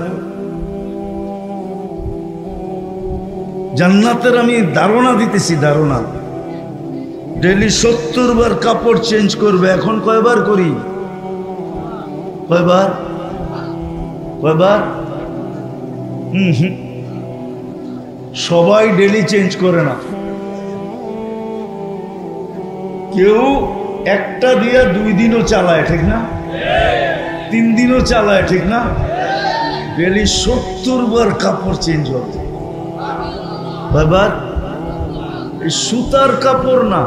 জান্নাতের আমি ধারণা দিতেছি, ধারণা। ডেলি 70 বার কাপড় চেঞ্জ করবে। এখন কয়বার করি? কয়বার? কয়বার? সবাই ডেলি চেঞ্জ করে না। কেউ একটা দিয়া 2 দিনও চালায়, ঠিক না? 3 দিনও চালায়, ঠিক না? ডেলি 70 বার কাপড় চেঞ্জ হবে। কয়বার? এই সুতার কাপড় না,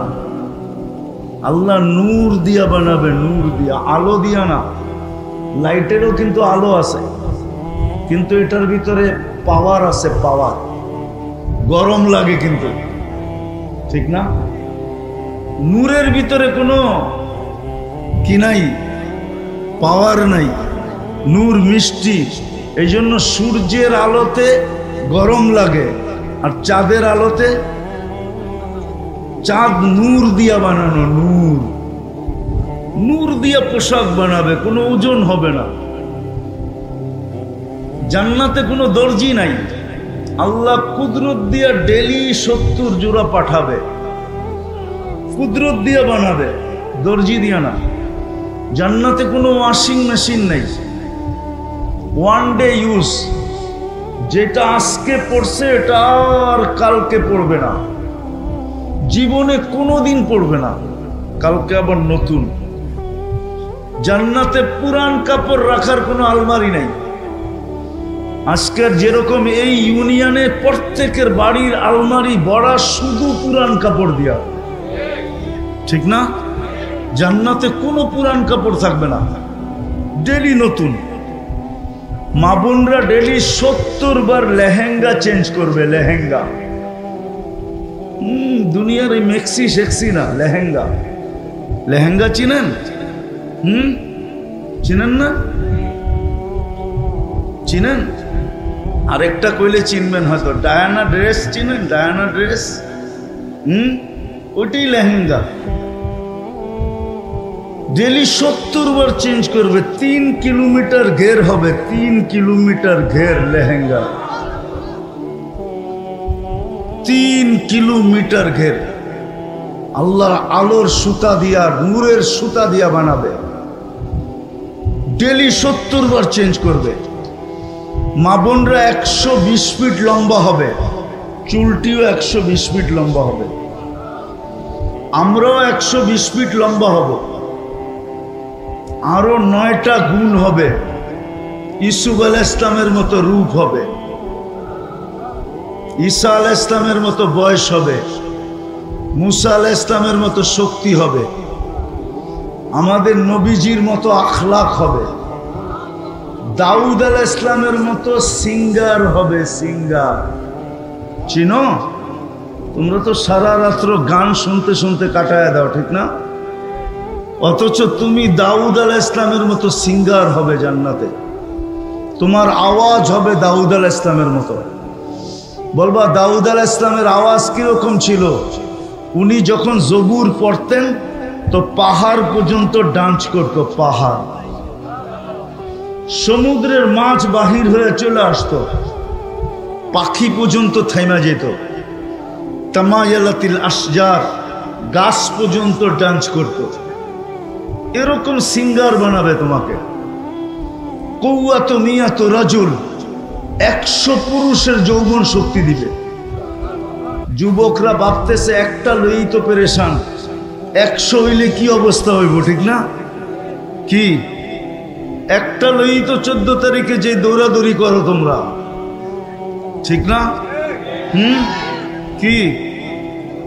আল্লাহ নূর দিয়া বানাবে, নূর দিয়া, আলো দিয়া না। লাইটেরও কিন্তু আলো আছে, কিন্তু এটার ভিতরে পাওয়ার আছে, পাওয়ার। গরম লাগে কিন্তু, ঠিক না? নূরের ভিতরে কোনো কি নাই, পাওয়ার নাই। নূর মিষ্টি, এই জন্য সূর্যের আলোতে গরম লাগে, আর চাঁদের আলোতে, চাঁদ নূর দিয়া বানানো, নূর। নূর দিয়া পোশাক বানাবে, কোনো ওজন হবে না। জান্নাতে কোনো দর্জি নাই, আল্লাহ কুদরত দিয়া ডেলি 70 জোড়া পাঠাবে, কুদরত দিয়া বানাবে, দর্জি দিয়া না। জান্নাতে কোনো ওয়াশিং মেশিন নেই, ওয়ান ডে ইউজ, যেটা আজকে পড়ছে এটা আর কালকে পড়বে না, জীবনে কোনোদিন পড়বে না, কালকে আবার নতুন। জান্নাতে পুরান কাপড় রাখার কোনো আলমারি নেই। আজকের যেরকম এই ইউনিয়নে প্রত্যেকের বাড়ির আলমারি ভরা শুধু পুরান কাপড় দিয়া, ঠিক না? জান্নাতে কোনো পুরান কাপড় থাকবে না, ডেলি নতুন। মা বোনরা ডেলি 70 বার লেহেঙ্গা চেঞ্জ করবে, লেহেঙ্গা। দুনিয়ার এই মেক্সি সেক্সি না, লেহেঙ্গা। লেহেঙ্গা চিনেন? চিনেন না? চিনেন? আরেকটা কইলে চিনবেন হয়তো, ডায়ানা ড্রেস চিনেন? ডায়ানা ড্রেস, ওইটাই লেহেঙ্গা। ডেলি 70 বার চেঞ্জ করবে, 3 কিলোমিটার ঘের হবে, 3 কিলোমিটার ঘের লেহেঙ্গা, 3 কিলোমিটার ঘের। আল্লাহর আলোর সুতা দিয়া, নূরের সুতা দিয়া বানাবে, ডেলি 70 বার চেঞ্জ করবে। মা বোনরা 120 ফিট লম্বা হবে, চুলটিও 120 ফিট লম্বা হবে, আমরাও 120 ফিট লম্বা হব, আরো 9টা গুণ হবে। ইসুফ আলাইহিস ইসলামের মতো রূপ হবে, ঈসা আলাইহিস ইসলামের মতো বয়স হবে, মুসা আলাইহিস ইসলামের মতো শক্তি হবে, আমাদের নবীজির মতো আখলাক হবে, দাউদ আলাইহিস ইসলামের মতো সিঙ্গার হবে, সিঙ্গার। চিনো? তোমরা তো সারা রাত্র গান শুনতে শুনতে কাটায় দাও, ঠিক না? অথচ তুমি দাউদ আলাইহিস ইসলামের মতো সিঙ্গার হবে জান্নাতে, তোমার আওয়াজ হবে দাউদ আলাইহিস ইসলামের মতো। বলবা দাউদ আলাইহিস ইসলামের আওয়াজ কিরকম ছিল? উনি যখন জবুর পড়তেন তো পাহাড় পর্যন্ত ডান্স করত, পাহাড়। সমুদ্রের মাছ বাহির হয়ে চলে আসতো, পাখি পর্যন্ত থেমে যেত। তামায়ালাতিল আশজার, গাছ পর্যন্ত ডান্স করত। এরকম সিঙ্গার বানাবে তোমাকে। কওয়াত মিয়াত রাজুল, 100 পুরুষের যৌবন শক্তি দিবে। যুবকরা ভাবতেছে একটা লই তো পেরেশান, 100 হইলে কি অবস্থা হইব, ঠিক না? কি একটা লই তো 14 তারিখে যে দৌড়াদৌড়ি করো তোমরা, ঠিক না? কি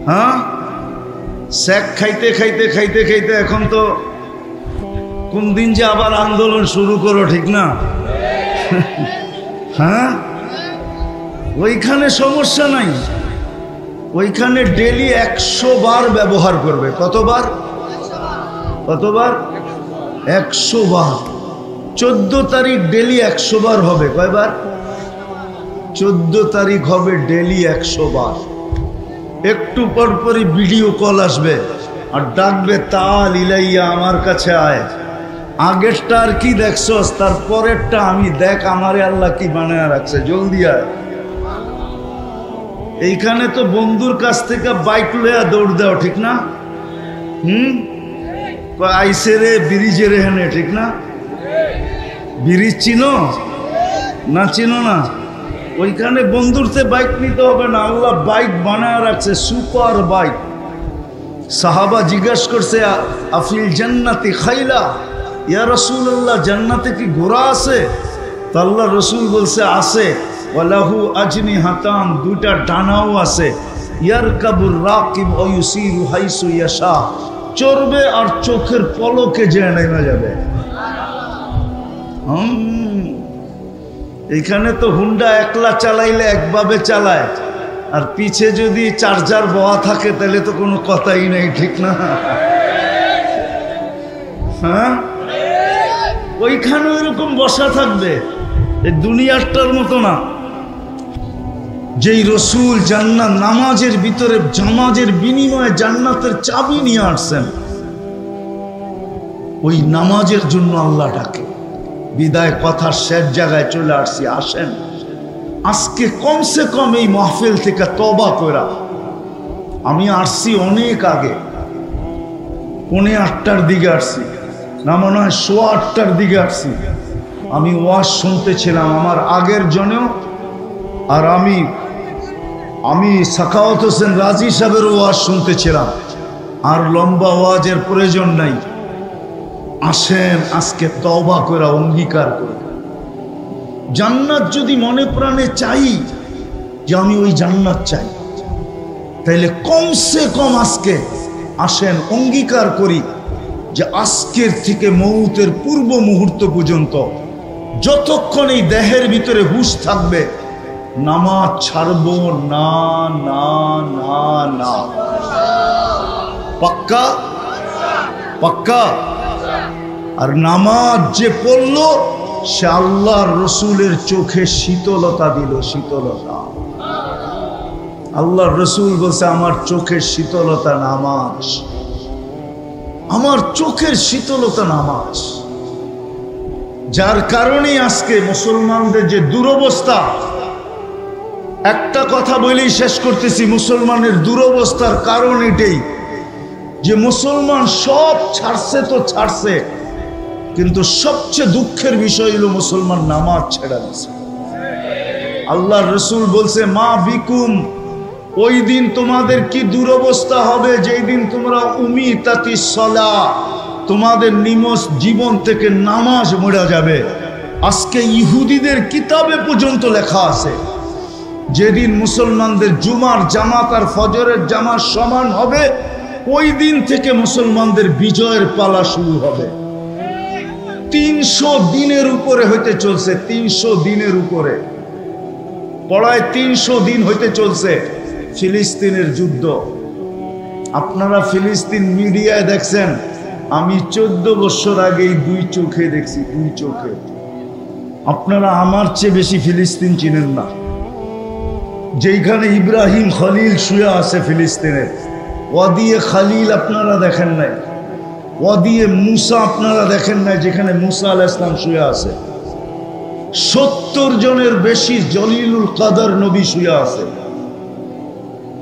হ্যাঁ, স্যাক খাইতে খাইতে খাইতে খাইতে এখন তো কোন দিন যে আবার আন্দোলন শুরু করো, ঠিক না? হ্যাঁ, ওইখানে সমস্যা নাই, ওইখানে ডেলি 100 বার ব্যবহার করবে। কতবার? কতবার? 100 বার। 14 তারিখ ডেলি 100 বার হবে। কয়বার? 14 তারিখ হবে ডেলি 100 বার। একটু পরপরই ভিডিও কল আসবে আর ডাকবে, তাল ইলাইয়া, আমার কাছে আয়। আগেরটা আর কি দেখছস, তার পরেরটা আমি দেখ, আমারে আল্লাহ কি বানায় রাখছে, জলদি আয়। এইখানে তো বন্ধুর কাছ থেকে বাইক লইয়া দৌড় দাও, ঠিক না? আইসে রে ব্রিজের এখানে, ঠিক না? ব্রিজ চিনো না? চিনো না? ওইখানে বন্ধুরতে বাইক নিতে হবে না, আল্লাহ বাইক বানায় রাখছে, সুপার বাইক। সাহাবা জিজ্ঞাসা করছে, আফিল জান্নাতি খাইলা, ইয়া রাসূলুল্লাহ, জান্নাতে কি ঘোড়া আছে? তো আল্লাহ রসুল বলছে আছে, ওয়ালাহু আজনিহাতান, 2টা ডানাও আছে, ইয়ারকাবুর রাকিব ওয়া ইউসিরু হাইসু ইয়াশা, চড়বে আর চোখের পলকে যে নেমে যাবে। এখানে তো হুন্ডা একলা চালাইলে একভাবে চালায়, আর পিছে যদি চার্জার বয়া থাকে তাহলে তো কোনো কথাই নেই, ঠিক না? হ্যাঁ, ওইখানে এরকম বসা থাকবে, এই দুনিয়াটার মতো না। যেই রসুল জান্নাত নামাজের ভিতরে জামাজের বিনিময়ে জান্নাতের চাবি নিয়ে আসছেন, ওই নামাজের জন্য আল্লাহ ডাকে, বিদায় কথার শেষ জায়গায় চলে আসছি। আসেন আজকে কমসে কম এই মাহফিল থেকে তওবা করা। আমি আসছি অনেক আগে, 8:45 দিকে আসছি, না মনে হয় 8:15 দিকে আসছি। আমি ওয়াজ শুনতেছিলাম আমার আগের জনেও, আর আমি সাখাওয়াত হোসেন রাজি সাহেবের ওয়াজ শুনতেছিলাম। আর লম্বা ওয়াজের প্রয়োজন নাই। আসেন আজকে তওবা করে অঙ্গীকার করে, জান্নাত যদি মনে প্রাণে চাই যে আমি ওই জান্নাত চাই, তাইলে কমসে কম আজকে আসেন অঙ্গীকার করি যে আজকের থেকে মৌতের পূর্ব মুহূর্ত পর্যন্ত যতক্ষণ এই দেহের ভিতরে হুঁশ থাকবে নামাজ ছাড়বো না, না, না, না। পাক্কা? পাক্কা? আর নামাজ যে পড়লো সে আল্লাহর রসুলের চোখে শীতলতা দিল, শীতলতা। আল্লাহর রসুল বলছে আমার চোখের শীতলতা নামাজ, আমার চোখের শীতলতা নামাজ। যার কারণে আজকে মুসলমানদের যে দুরবস্থা, একটা কথা বলেই শেষ করতেছি, মুসলমানের দুরবস্থার কারণ এটাই যে মুসলমান সব ছাড়ছে তো ছাড়ছে, কিন্তু সবচেয়ে দুঃখের বিষয় হলো মুসলমান নামাজ ছেড়ে দিয়েছে। আল্লাহর রসুল বলছে মা বিকুম, ওই দিন তোমাদের কি দুরবস্থা হবে যেই দিন তোমরা উমিতাতি সলা, তোমাদের নিমস জীবন থেকে নামাজ মরে যাবে। আজকে ইহুদিদের কিতাবে পর্যন্ত লেখা আছে যেদিন মুসলমানদের জুমার জামাত আর ফজরের জামাত সমান হবে, ওই দিন থেকে মুসলমানদের বিজয়ের পালা শুরু হবে। 300 দিনের উপরে হইতে চলছে, 300 দিনের উপরে, পড়ায় 300 দিন হইতে চলছে ফিলিস্তিনের যুদ্ধ। আপনারা ফিলিস্তিন মিডিয়ায় দেখছেন, আমি 14 বছর আগেই 2 চোখে দেখছি, 2 চোখে। আপনারা আমার চেয়ে বেশি ফিলিস্তিন চিনেন না। যেইখানে ইব্রাহিম খলিল শুয়ে আছে ফিলিস্তিনের, ওয়াদিয়ে খালিল আপনারা দেখেন নাই, ওয়াদিয়ে মুসা আপনারা দেখেন নাই, যেখানে মুসা আলাইহিস সালাম শুয়ে আছে। 70 জনের বেশি জলিলুল কাদর নবী শুয়ে আছে,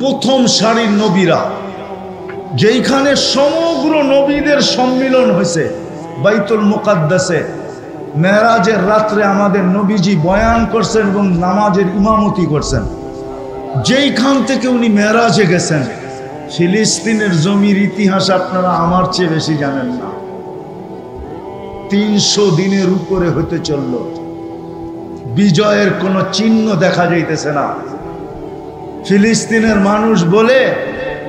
প্রথম সারির নবীরা। যেইখানে সমগ্র নবীদের সম্মিলন হয়েছে বাইতুল মুকাদ্দাসে, মেরাজের রাত্রে আমাদের নবীজি বয়ান করছেন এবং নামাজের ইমামতি করছেন। যেইখান থেকে উনি মেরাজে গেছেন, ফিলিস্তিনের জমির ইতিহাস আপনারা আমার চেয়ে বেশি জানেন না। 300 দিনের উপরে হতে চলল, বিজয়ের কোনো চিহ্ন দেখা যাইতেছে না। ফিলিস্তিনের মানুষ বলে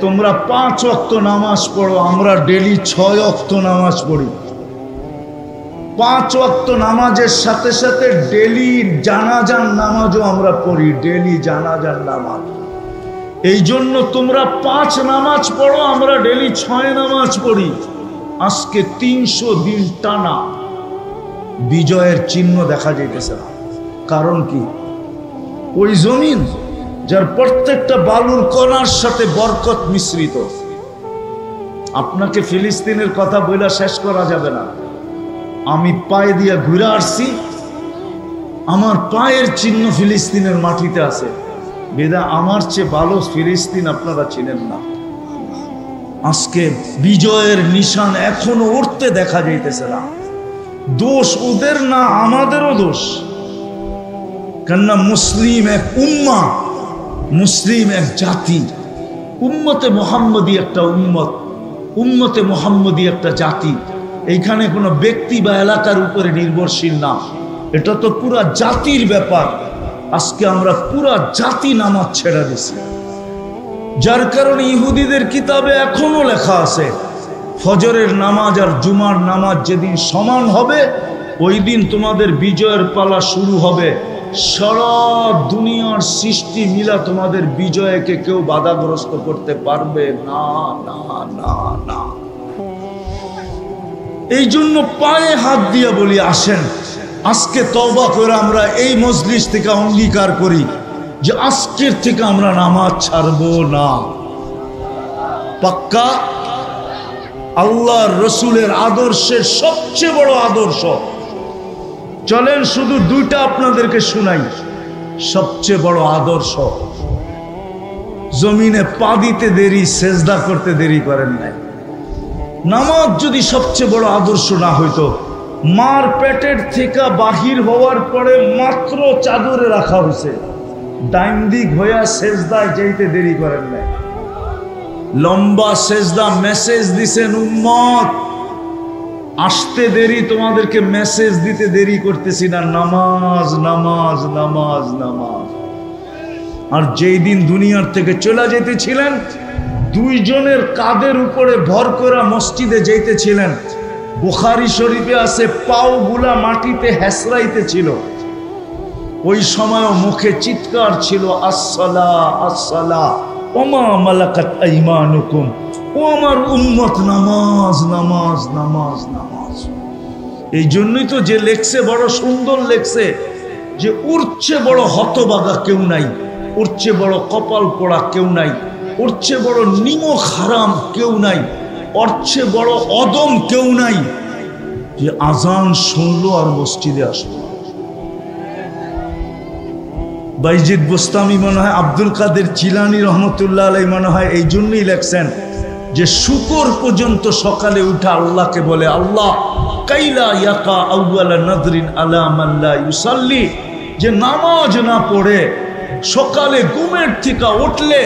তোমরা 5 ওয়াক্ত নামাজ পড়ো, আমরা ডেলি 6 ওয়াক্ত নামাজ পড়ি। 5 ওয়াক্ত নামাজের সাথে সাথে ডেলি জানাজার নামাজও আমরা পড়ি, ডেলি জানাজার নামাজ। এই জন্য তোমরা 5 নামাজ পড়ো, আমরা ডেলি 6 নামাজ পড়ি। আজকে 300 দিন টানা বিজয়ের চিহ্ন দেখা যাইতেছে না। কারণ কি? ওই জমিন যার প্রত্যেকটা বালুর কণার সাথে বরকত মিশ্রিত। আপনাকে ফিলিস্তিনের কথা বইলা শেষ করা যাবে না। আমি পায়ে দিয়ে ঘুরে আসছি, আমার পায়ের চিহ্ন ফিলিস্তিনের মাটিতে আছে। বেদা আমার চেয়ে ভালো ফিলিস্তিন আপনারা চিনেন না। আজকে বিজয়ের নিশান এখনো উঠতে দেখা যাইতেছে না। দোষ ওদের না, আমাদেরও দোষ। কেননা মুসলিম এক উম্মা, মুসলিম এক জাতি, উম্মতে মোহাম্মদী একটা উম্মত, উম্মতে মোহাম্মদী একটা জাতি। এইখানে কোনো ব্যক্তি বা এলাকার উপরে নির্ভরশীল না, এটা তো পুরা জাতির ব্যাপার। আজকে আমরা পুরা জাতি নামাজ ছেড়ে দিছি, যার কারণে ইহুদিদের কিতাবে এখনো লেখা আছে ফজরের নামাজ আর জুমার নামাজ যেদিন সমান হবে, ওই দিন তোমাদের বিজয়ের পালা শুরু হবে। সারা দুনিয়ার সৃষ্টি মিলা তোমাদের বিজয়কে কেউ বাধাগ্রস্ত করতে পারবে না, না, না, না। এই জন্য পায়ে হাত দিয়ে বলি, আসেন আজকে তওবা করে আমরা এই মজলিস থেকে অঙ্গীকার করি যে আজকের থেকে আমরা নামাজ ছাড়বো না। পাক্কা? আল্লাহর রসুলের আদর্শের সবচেয়ে বড় আদর্শ চলেন শুধু দুইটা আপনাদেরকে শুনাই। সবচেয়ে বড় আদর্শ, জমিনে পা দিতে দেরি, সেজদা করতে দেরি করেন নাই। নামাজ যদি সবচেয়ে বড় আদর্শ না হইতো, মার পেটের থেকে বাহির হওয়ার পরে মাত্র চাদরে রাখা হয়েছে, ডাইন দিক হইয়া সেজদায় যাইতে দেরি করেন নাই। লম্বা সেজদা, মেসেজ দিছেন উম্মত আসতে দেরি, তোমাদেরকে মেসেজ দিতে দেরি করতেছি না, নামাজ নামাজ নামাজ নামাজ। আর যেই দিন দুনিয়ার থেকে চলে যেতেছিলেন, দুইজনের কাঁধের উপরে ভর করে মসজিদে যাইতেছিলেন। বুখারী শরীফে আছে পাও গুলা মাটিতে হেসরাইতেছিল। ওই সময়ও মুখে চিৎকার ছিল, আসসালা আসসালা ওমা মালাকাত আইমানুকুম, ও আমার উম্মত নামাজ নামাজ নামাজ নামাজ। এই জন্যই তো যে লেখছে বড় সুন্দর লেখছে, যে উঠছে বড় হতবাগা কেউ নাই, উঠছে বড় কপাল পোড়া কেউ নাই, উঠছে বড় নিমক হারাম কেউ নাই, উঠছে বড় অদম কেউ নাই, যে আজান শুনলো আর মসজিদে আসলো। বাইজিদ বুস্তামি মনে হয়, আব্দুল কাদের জিলানী রহমতুল্লাহ আলাইহি মনে হয় এই জন্যই লেখছেন যে শুকর পর্যন্ত সকালে উঠা আল্লাহকে বলে, আল্লাহ কাইলা ইয়াকা আউয়ালা নাদরিন আলা মান লা ইউসাল্লি, যে নামাজ না পড়ে সকালে ঘুমের থেকে উঠলে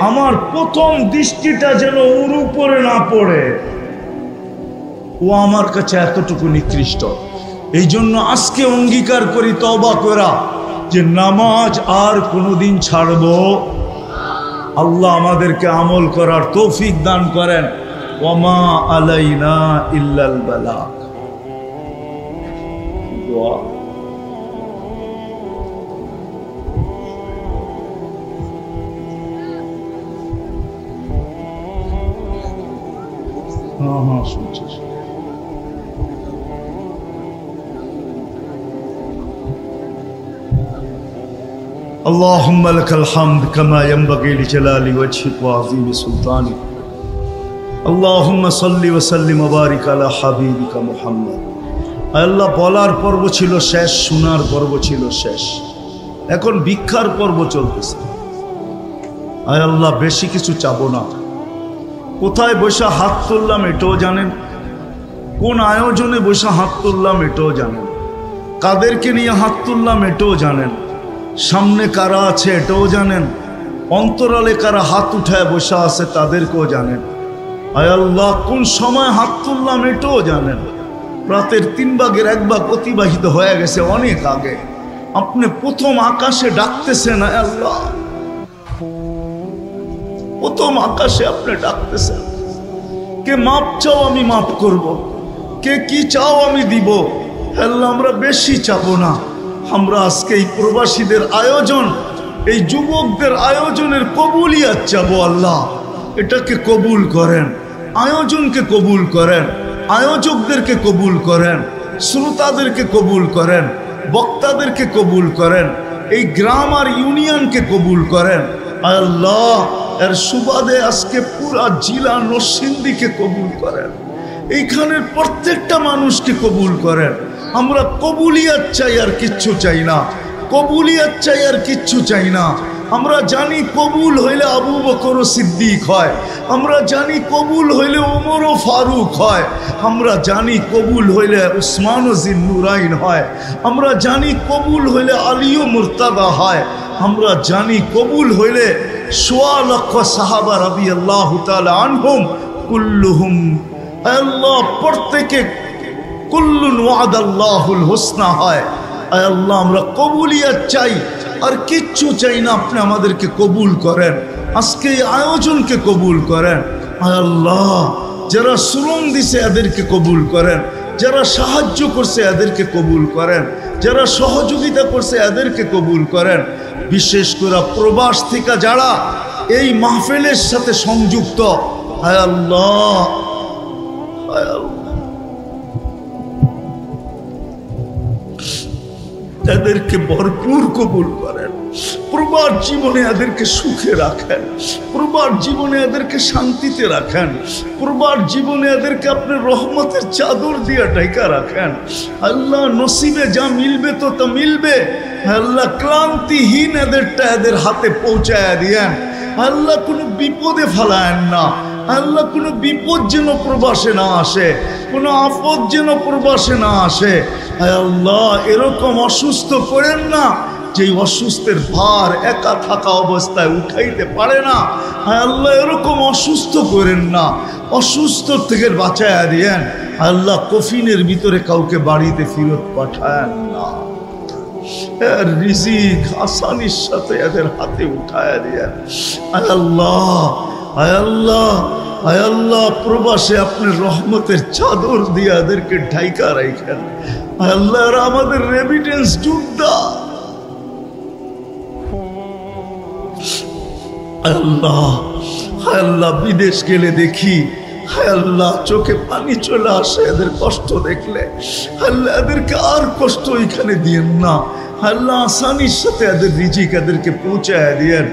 আমার প্রথম দৃষ্টিটা যেন ওর উপরে না পড়ে, ও আমার কাছে এতটুকু নিকৃষ্ট। এই জন্য আজকে অঙ্গীকার করি তওবা করা, যে নামাজ আর কোনোদিন ছাড়বো। আল্লাহ আমাদেরকে আমল করার তৌফিক দান করেন। ওয়ামা আলাইনা ইল্লাল বালাগ। দোয়া। হ্যাঁ শুনছি। اللهم لك الحمد كما ينبغي لجلال وجهك وعظيم سلطانك اللهم صل وسلم وبارك على حبيبك محمد। আল্লাহ বলার পর্ব ছিল শেষ, শোনার পর্ব ছিল শেষ, এখন ভিক্ষার পর্ব চলতেছে। আয় আল্লাহ বেশি কিছু চাবো না। কোথায় বসে হাত তুললাম এটাও জানেন, কোন আয়োজনে বসে হাত তুললাম এটাও জানেন, কাদেরকে নিয়ে হাত তুললাম এটাও জানেন, সামনে কারা আছে এটাও জানেন, অন্তরালে কারা হাত উঠায় বসে আছে তাদেরকেও জানেন। আয় আল্লাহ কোন সময় হাত তুললাম এটাও জানেন। রাতের 3 ভাগের 1 ভাগ অতিবাহিত হয়ে গেছে অনেক আগে। আপনি প্রথম আকাশে ডাকতেছেন, আয় আল্লাহ প্রথম আকাশে আপনি ডাকতেছেন। কে মাপ চাও আমি মাপ করব, কে কি চাও আমি দিব। আল্লাহ আমরা বেশি চাবো না, আমরা আজকে এই প্রবাসীদের আয়োজন, এই যুবকদের আয়োজনের কবুলিয়াত চাবো। আল্লাহ এটাকে কবুল করেন, আয়োজনকে কবুল করেন, আয়োজকদেরকে কবুল করেন, শ্রোতাদেরকে কবুল করেন, বক্তাদেরকে কবুল করেন, এই গ্রাম আর ইউনিয়নকে কবুল করেন। আল্লাহ এর সুবাদে আজকে পুরা জেলা নরসিংদীকে কবুল করেন, এইখানের প্রত্যেকটা মানুষকে কবুল করেন। আমরা কবুলিয়াত চাই আর কিচ্ছু চাই না, কবুলিয়াত চাই আর কিচ্ছু চাই না। আমরা জানি কবুল হইলে আবু বকর সিদ্দিক হয়, আমরা জানি কবুল হইলে ওমর ও ফারুক হয়, আমরা জানি কবুল হইলে উসমান ও জিন্নুরাইন হয়, আমরা জানি কবুল হইলে আলী ও মুর্তাদা হয়, আমরা জানি কবুল হইলে 1.25 লক্ষ সাহাবা রাদিয়াল্লাহু তাআলা আনহুম কুল্লুহুম। আল্লাহ প্রত্যেকে কুল্লুন ওয়াদাল্লাহুল হুসনা হয়। আয় আল্লাহ আমরা কবুলিয়াত চাই আর কিচ্ছু চাই না, আপনি আমাদেরকে কবুল করেন, আজকে এই আয়োজনকে কবুল করেন। আয় আল্লাহ যারা শ্রম দিছে এদেরকে কবুল করেন, যারা সাহায্য করছে এদেরকে কবুল করেন, যারা সহযোগিতা করছে এদেরকে কবুল করেন। বিশেষ করে প্রবাস থেকে যারা এই মাহফিলের সাথে সংযুক্ত, আয় আল্লাহ এদেরকে ভরপুর কবুল করেন। প্রবাদ জীবনে এদেরকে সুখে রাখেন, প্রবাদ জীবনে এদেরকে শান্তিতে রাখেন, প্রবাদ জীবনে এদেরকে আপনার রহমতের চাদর দিয়ে ঢাকা রাখেন। আল্লাহ নসিবে যা মিলবে তো তা মিলবে। আল্লাহ ক্লান্তিহীন এদেরটা এদের হাতে পৌঁছায় দিয়েন। আল্লাহ কোনো বিপদে ফেলায়েন না। আল্লাহ কোনো বিপদ যেন প্রবাসে না আসে, কোনো আপদ যেন প্রবাসে না আসে। আল্লাহ এরকম অসুস্থ করেন না যে অসুস্থের ভার একা থাকা অবস্থায় উঠাইতে পারে না। আল্লাহ এরকম অসুস্থ করেন না, অসুস্থ থেকে বাঁচায়া দিয়েন। আল্লাহ কফিনের ভিতরে কাউকে বাড়িতে ফেরত পাঠায়েন না। রিজিক আসানির সাথে এদের হাতে উঠায়া দিয়েন। আল্লাহ, আল্লাহ, আল্লাহ প্রবাসে আপনি রহমতের চাদর দিয়ে এদেরকে ঢাইকা রাখেন। আল্লাহ আমাদের রেমিটেন্স যোদ্ধা। আল্লাহ, আল্লাহ বিদেশ গেলে দেখি, আল্লাহ চোখে পানি চলে আসে এদের কষ্ট দেখলে। আল্লাহ এদেরকে আর কষ্ট এখানে দিয়েন না। আল্লাহ আসানির সাথে এদের রিজিক এদেরকে পৌঁছায় দিয়েন।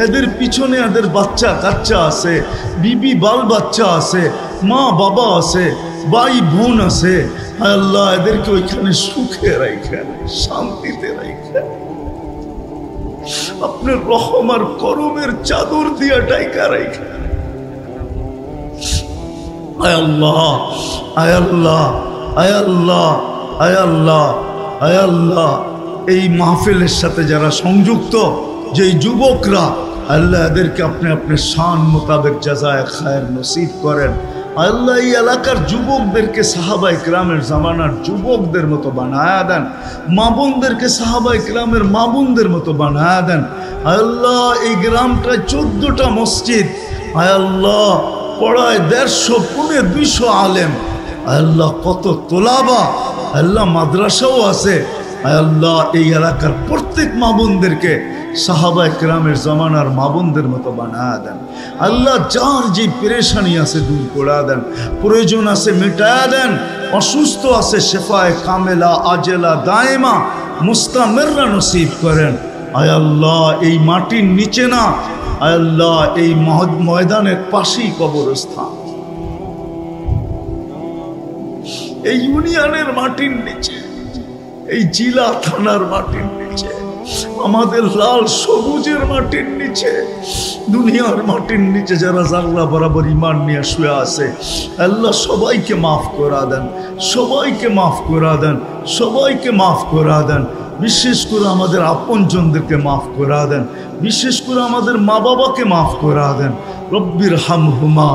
এদের পিছনে এদের বাচ্চা কাচ্চা আছে, বিবি বাল বাচ্চা আছে, মা বাবা আছে, ভাই বোন আছে। আল্লাহ এদেরকে ওইখানে সুখে রাখেন, শান্তিতে রাখেন। আপনার রহম আর করমের চাদর দিয়া ঢাকা রাখেন। আয় আল্লাহ, আয় আল্লাহ, আয় আল্লাহ, আয় আল্লাহ, আয় আল্লাহ এই মাহফিলের সাথে যারা সংযুক্ত, যে যুবকরা, আল্লাহ এদেরকে আপনি আপনার শান মোতাবেক জাযায়ে খায়ের নসিব করেন। আল্লাহ এই এলাকার যুবকদেরকে সাহাবায়ে কেরামের জামানার যুবকদের মতো বানায়া দেন। মা বোনদেরকে সাহাবায়ে কেরামের মা বোনদের মতো বানায়া দেন। আল্লাহ এই গ্রামটায় 14টা মসজিদ, আল্লাহ পড়ায় 150 পৌনে 200 আলেম। আল্লাহ কত তোলাবা, আল্লাহ মাদ্রাসাও আছে। আল্লাহ এই এলাকার প্রত্যেক মা বোনদেরকে সাহাবায়ে কেরামের জামানার মা বোনদের মতো বানায়া দেন। আল্লাহ যার যে পেরেশানি আছে দূর করে দেন, প্রয়োজন আছে মেটায়া দেন, অসুস্থ আছে শেফায়ে কামেলা আজেলা দায়েমা মুস্তামিররা নসিব করেন। আয় আল্লাহ এই মাটির নিচে না, আয় আল্লাহ এই ময়দানের পাশেই কবরস্থান, এই ইউনিয়নের মাটির নিচে, এই জেলা থানার মাটির নিচে, আমাদের লাল সবুজের মাটির নিচে, দুনিয়ার মাটির নিচে যারা জাগলা বরাবর ইমান নিয়ে শুয়ে আছে, আল্লাহ সবাইকে মাফ করা দেন, সবাইকে মাফ করা দেন, সবাইকে মাফ করা দেন। বিশেষ করে আমাদের আপনজনদেরকে মাফ করা দেন, বিশেষ করে আমাদের মা বাবাকে মাফ করা দেন। রব্বির হামহুমা,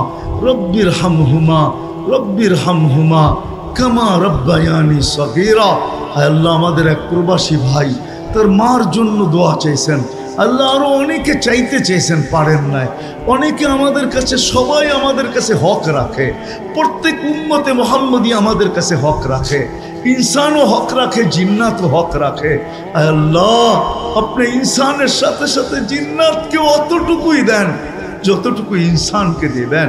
রব্বির হামহুমা, রব্বির হামহুমা কামা রব্বায়ানি সগীরা। আল্লাহ আমাদের এক প্রবাসী ভাই তার মার জন্য দোয়া চাইছেন। আল্লাহ আরো অনেকে চাইতে চেয়েছেন, পারেন নাই। অনেকে আমাদের কাছে, সবাই আমাদের কাছে হক রাখে, প্রত্যেক উম্মতে মুহাম্মদী আমাদের কাছে হক রাখে, ইনসানও হক রাখে, জিন্নাতও হক রাখে। আল্লাহ আপনি ইনসানের সাথে সাথে জিন্নাতকে অতটুকুই দেন যতটুকু ইনসানকে দিবেন।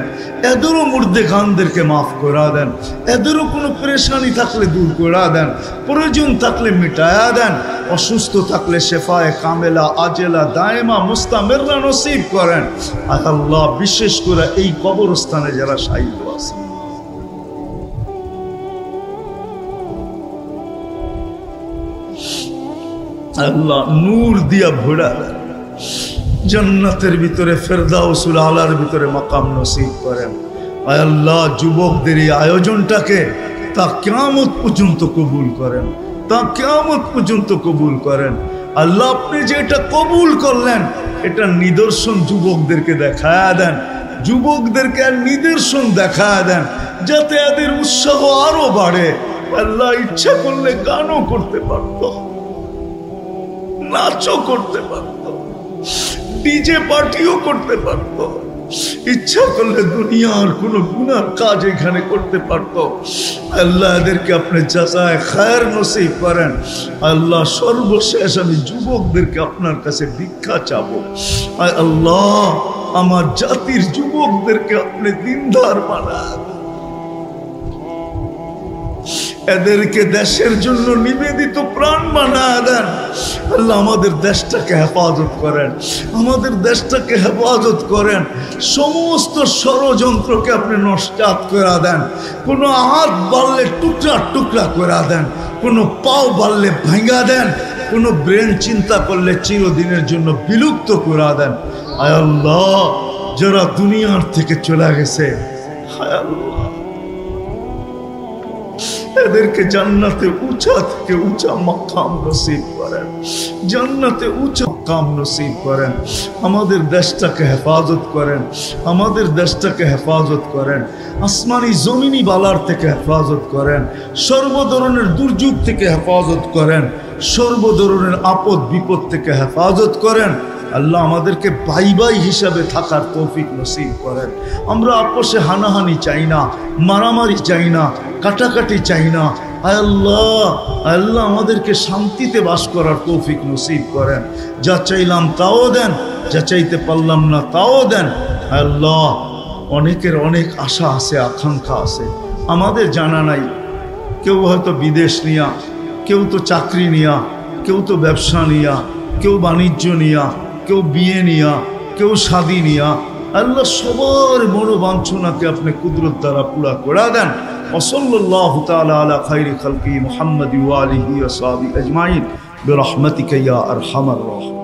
এদেরও মুর্দে গানদেরকে মাফ করা দেন, এদেরও কোনো পেরেশানি থাকলে দূর করা দেন, প্রয়োজন থাকলে মিটায়া দেন, অসুস্থ থাকলে শেফায়ে কামেলা আজেলা দায়েমা মুস্তামিররা নসিব করেন। আর আল্লাহ বিশেষ করে এই কবরস্থানে যারা শাহীদ আছে, আল্লাহ নূর দিয়া ভরা দেন, জান্নাতের ভিতরে ফেরদাউসুল আলার ভিতরে মাকাম নসিব করেন। আয় আল্লাহ যুবকদের এই আয়োজনটাকে তা কিয়ামত পর্যন্ত কবুল করেন, তা কিয়ামত পর্যন্ত কবুল করেন। আল্লাহ আপনি যে এটা কবুল করলেন, এটা নিদর্শন যুবকদেরকে দেখায়া দেন, যুবকদেরকে নিদর্শন দেখায়া দেন, যাতে এদের উৎসাহ আরো বাড়ে। আল্লাহ ইচ্ছা করলে গানও করতে পারতো, নাচও করতে পারতো, ডিজে পার্টিও করতে পারতো, ইচ্ছা করলে দুনিয়ার কোন গুনার কাজ এখানে করতে পারতো। আল্লাহ এদেরকে আপনি জাযায়ে খায়ের নসিব করেন। আল্লাহ সর্বশেষ আমি যুবকদেরকে আপনার কাছে ভিক্ষা চাবো। আল্লাহ আমার জাতির যুবকদেরকে আপনি দিনদার বানান, এদেরকে দেশের জন্য নিবেদিত প্রাণ বানায় দেন। আল্লাহ আমাদের দেশটাকে হেফাজত করেন, আমাদের দেশটাকে হেফাজত করেন। সমস্ত ষড়যন্ত্রকে আপনি নস্যাৎ করে দেন। কোনো হাত বাড়লে টুকরা টুকরা করে দেন, কোনো পাও বাড়লে ভাঙা দেন, কোনো ব্রেন চিন্তা করলে চিরদিনের জন্য বিলুপ্ত করে দেন। হায় আল্লাহ, যারা দুনিয়ার থেকে চলে গেছে, হায় আল্লাহ এদেরকে জান্নাতে উঁচা থেকে উঁচা মাকাম নসিব করেন, জান্নাতে উঁচা মাকাম নসিব করেন। আমাদের দেশটাকে হেফাজত করেন, আমাদের দেশটাকে হেফাজত করেন। আসমানি জমিনি বালার থেকে হেফাজত করেন, সর্ব ধরনের দুর্যোগ থেকে হেফাজত করেন, সর্ব ধরনের আপদ বিপদ থেকে হেফাজত করেন। আল্লাহ আমাদেরকে ভাই ভাই হিসাবে থাকার তৌফিক নসিব করেন। আমরা আপোষে হানাহানি চাই না, মারামারি চাই না, কাটাকাটি চাই না। আয় আল্লাহ, আল্লাহ আমাদেরকে শান্তিতে বাস করার তৌফিক নসিব করেন। যা চাইলাম তাও দেন, যা চাইতে পারলাম না তাও দেন। আয় আল্লাহ, অনেকের অনেক আশা আছে, আকাঙ্ক্ষা আছে, আমাদের জানা নাই। কেউ হয়তো বিদেশ নিয়া, কেউ তো চাকরি নিয়া, কেউ তো ব্যবসা নিয়া, কেউ বাণিজ্য নিয়া, কেউ বিয়ে নিয়া, কেউ শাদী নিয়া। আল্লাহ সবার মনোবাঞ্ছনাকে আপনি কুদরত দ্বারা পুরা করে দেন। ওয়াসাল্লাল্লাহু তাআলা আলা খায়রি খালকি মুহাম্মাদি ওয়া আলিহি ওয়া সাহবিহি আজমাইন বিরহমাতিকা ইয়া আরহামার রাহিমিন।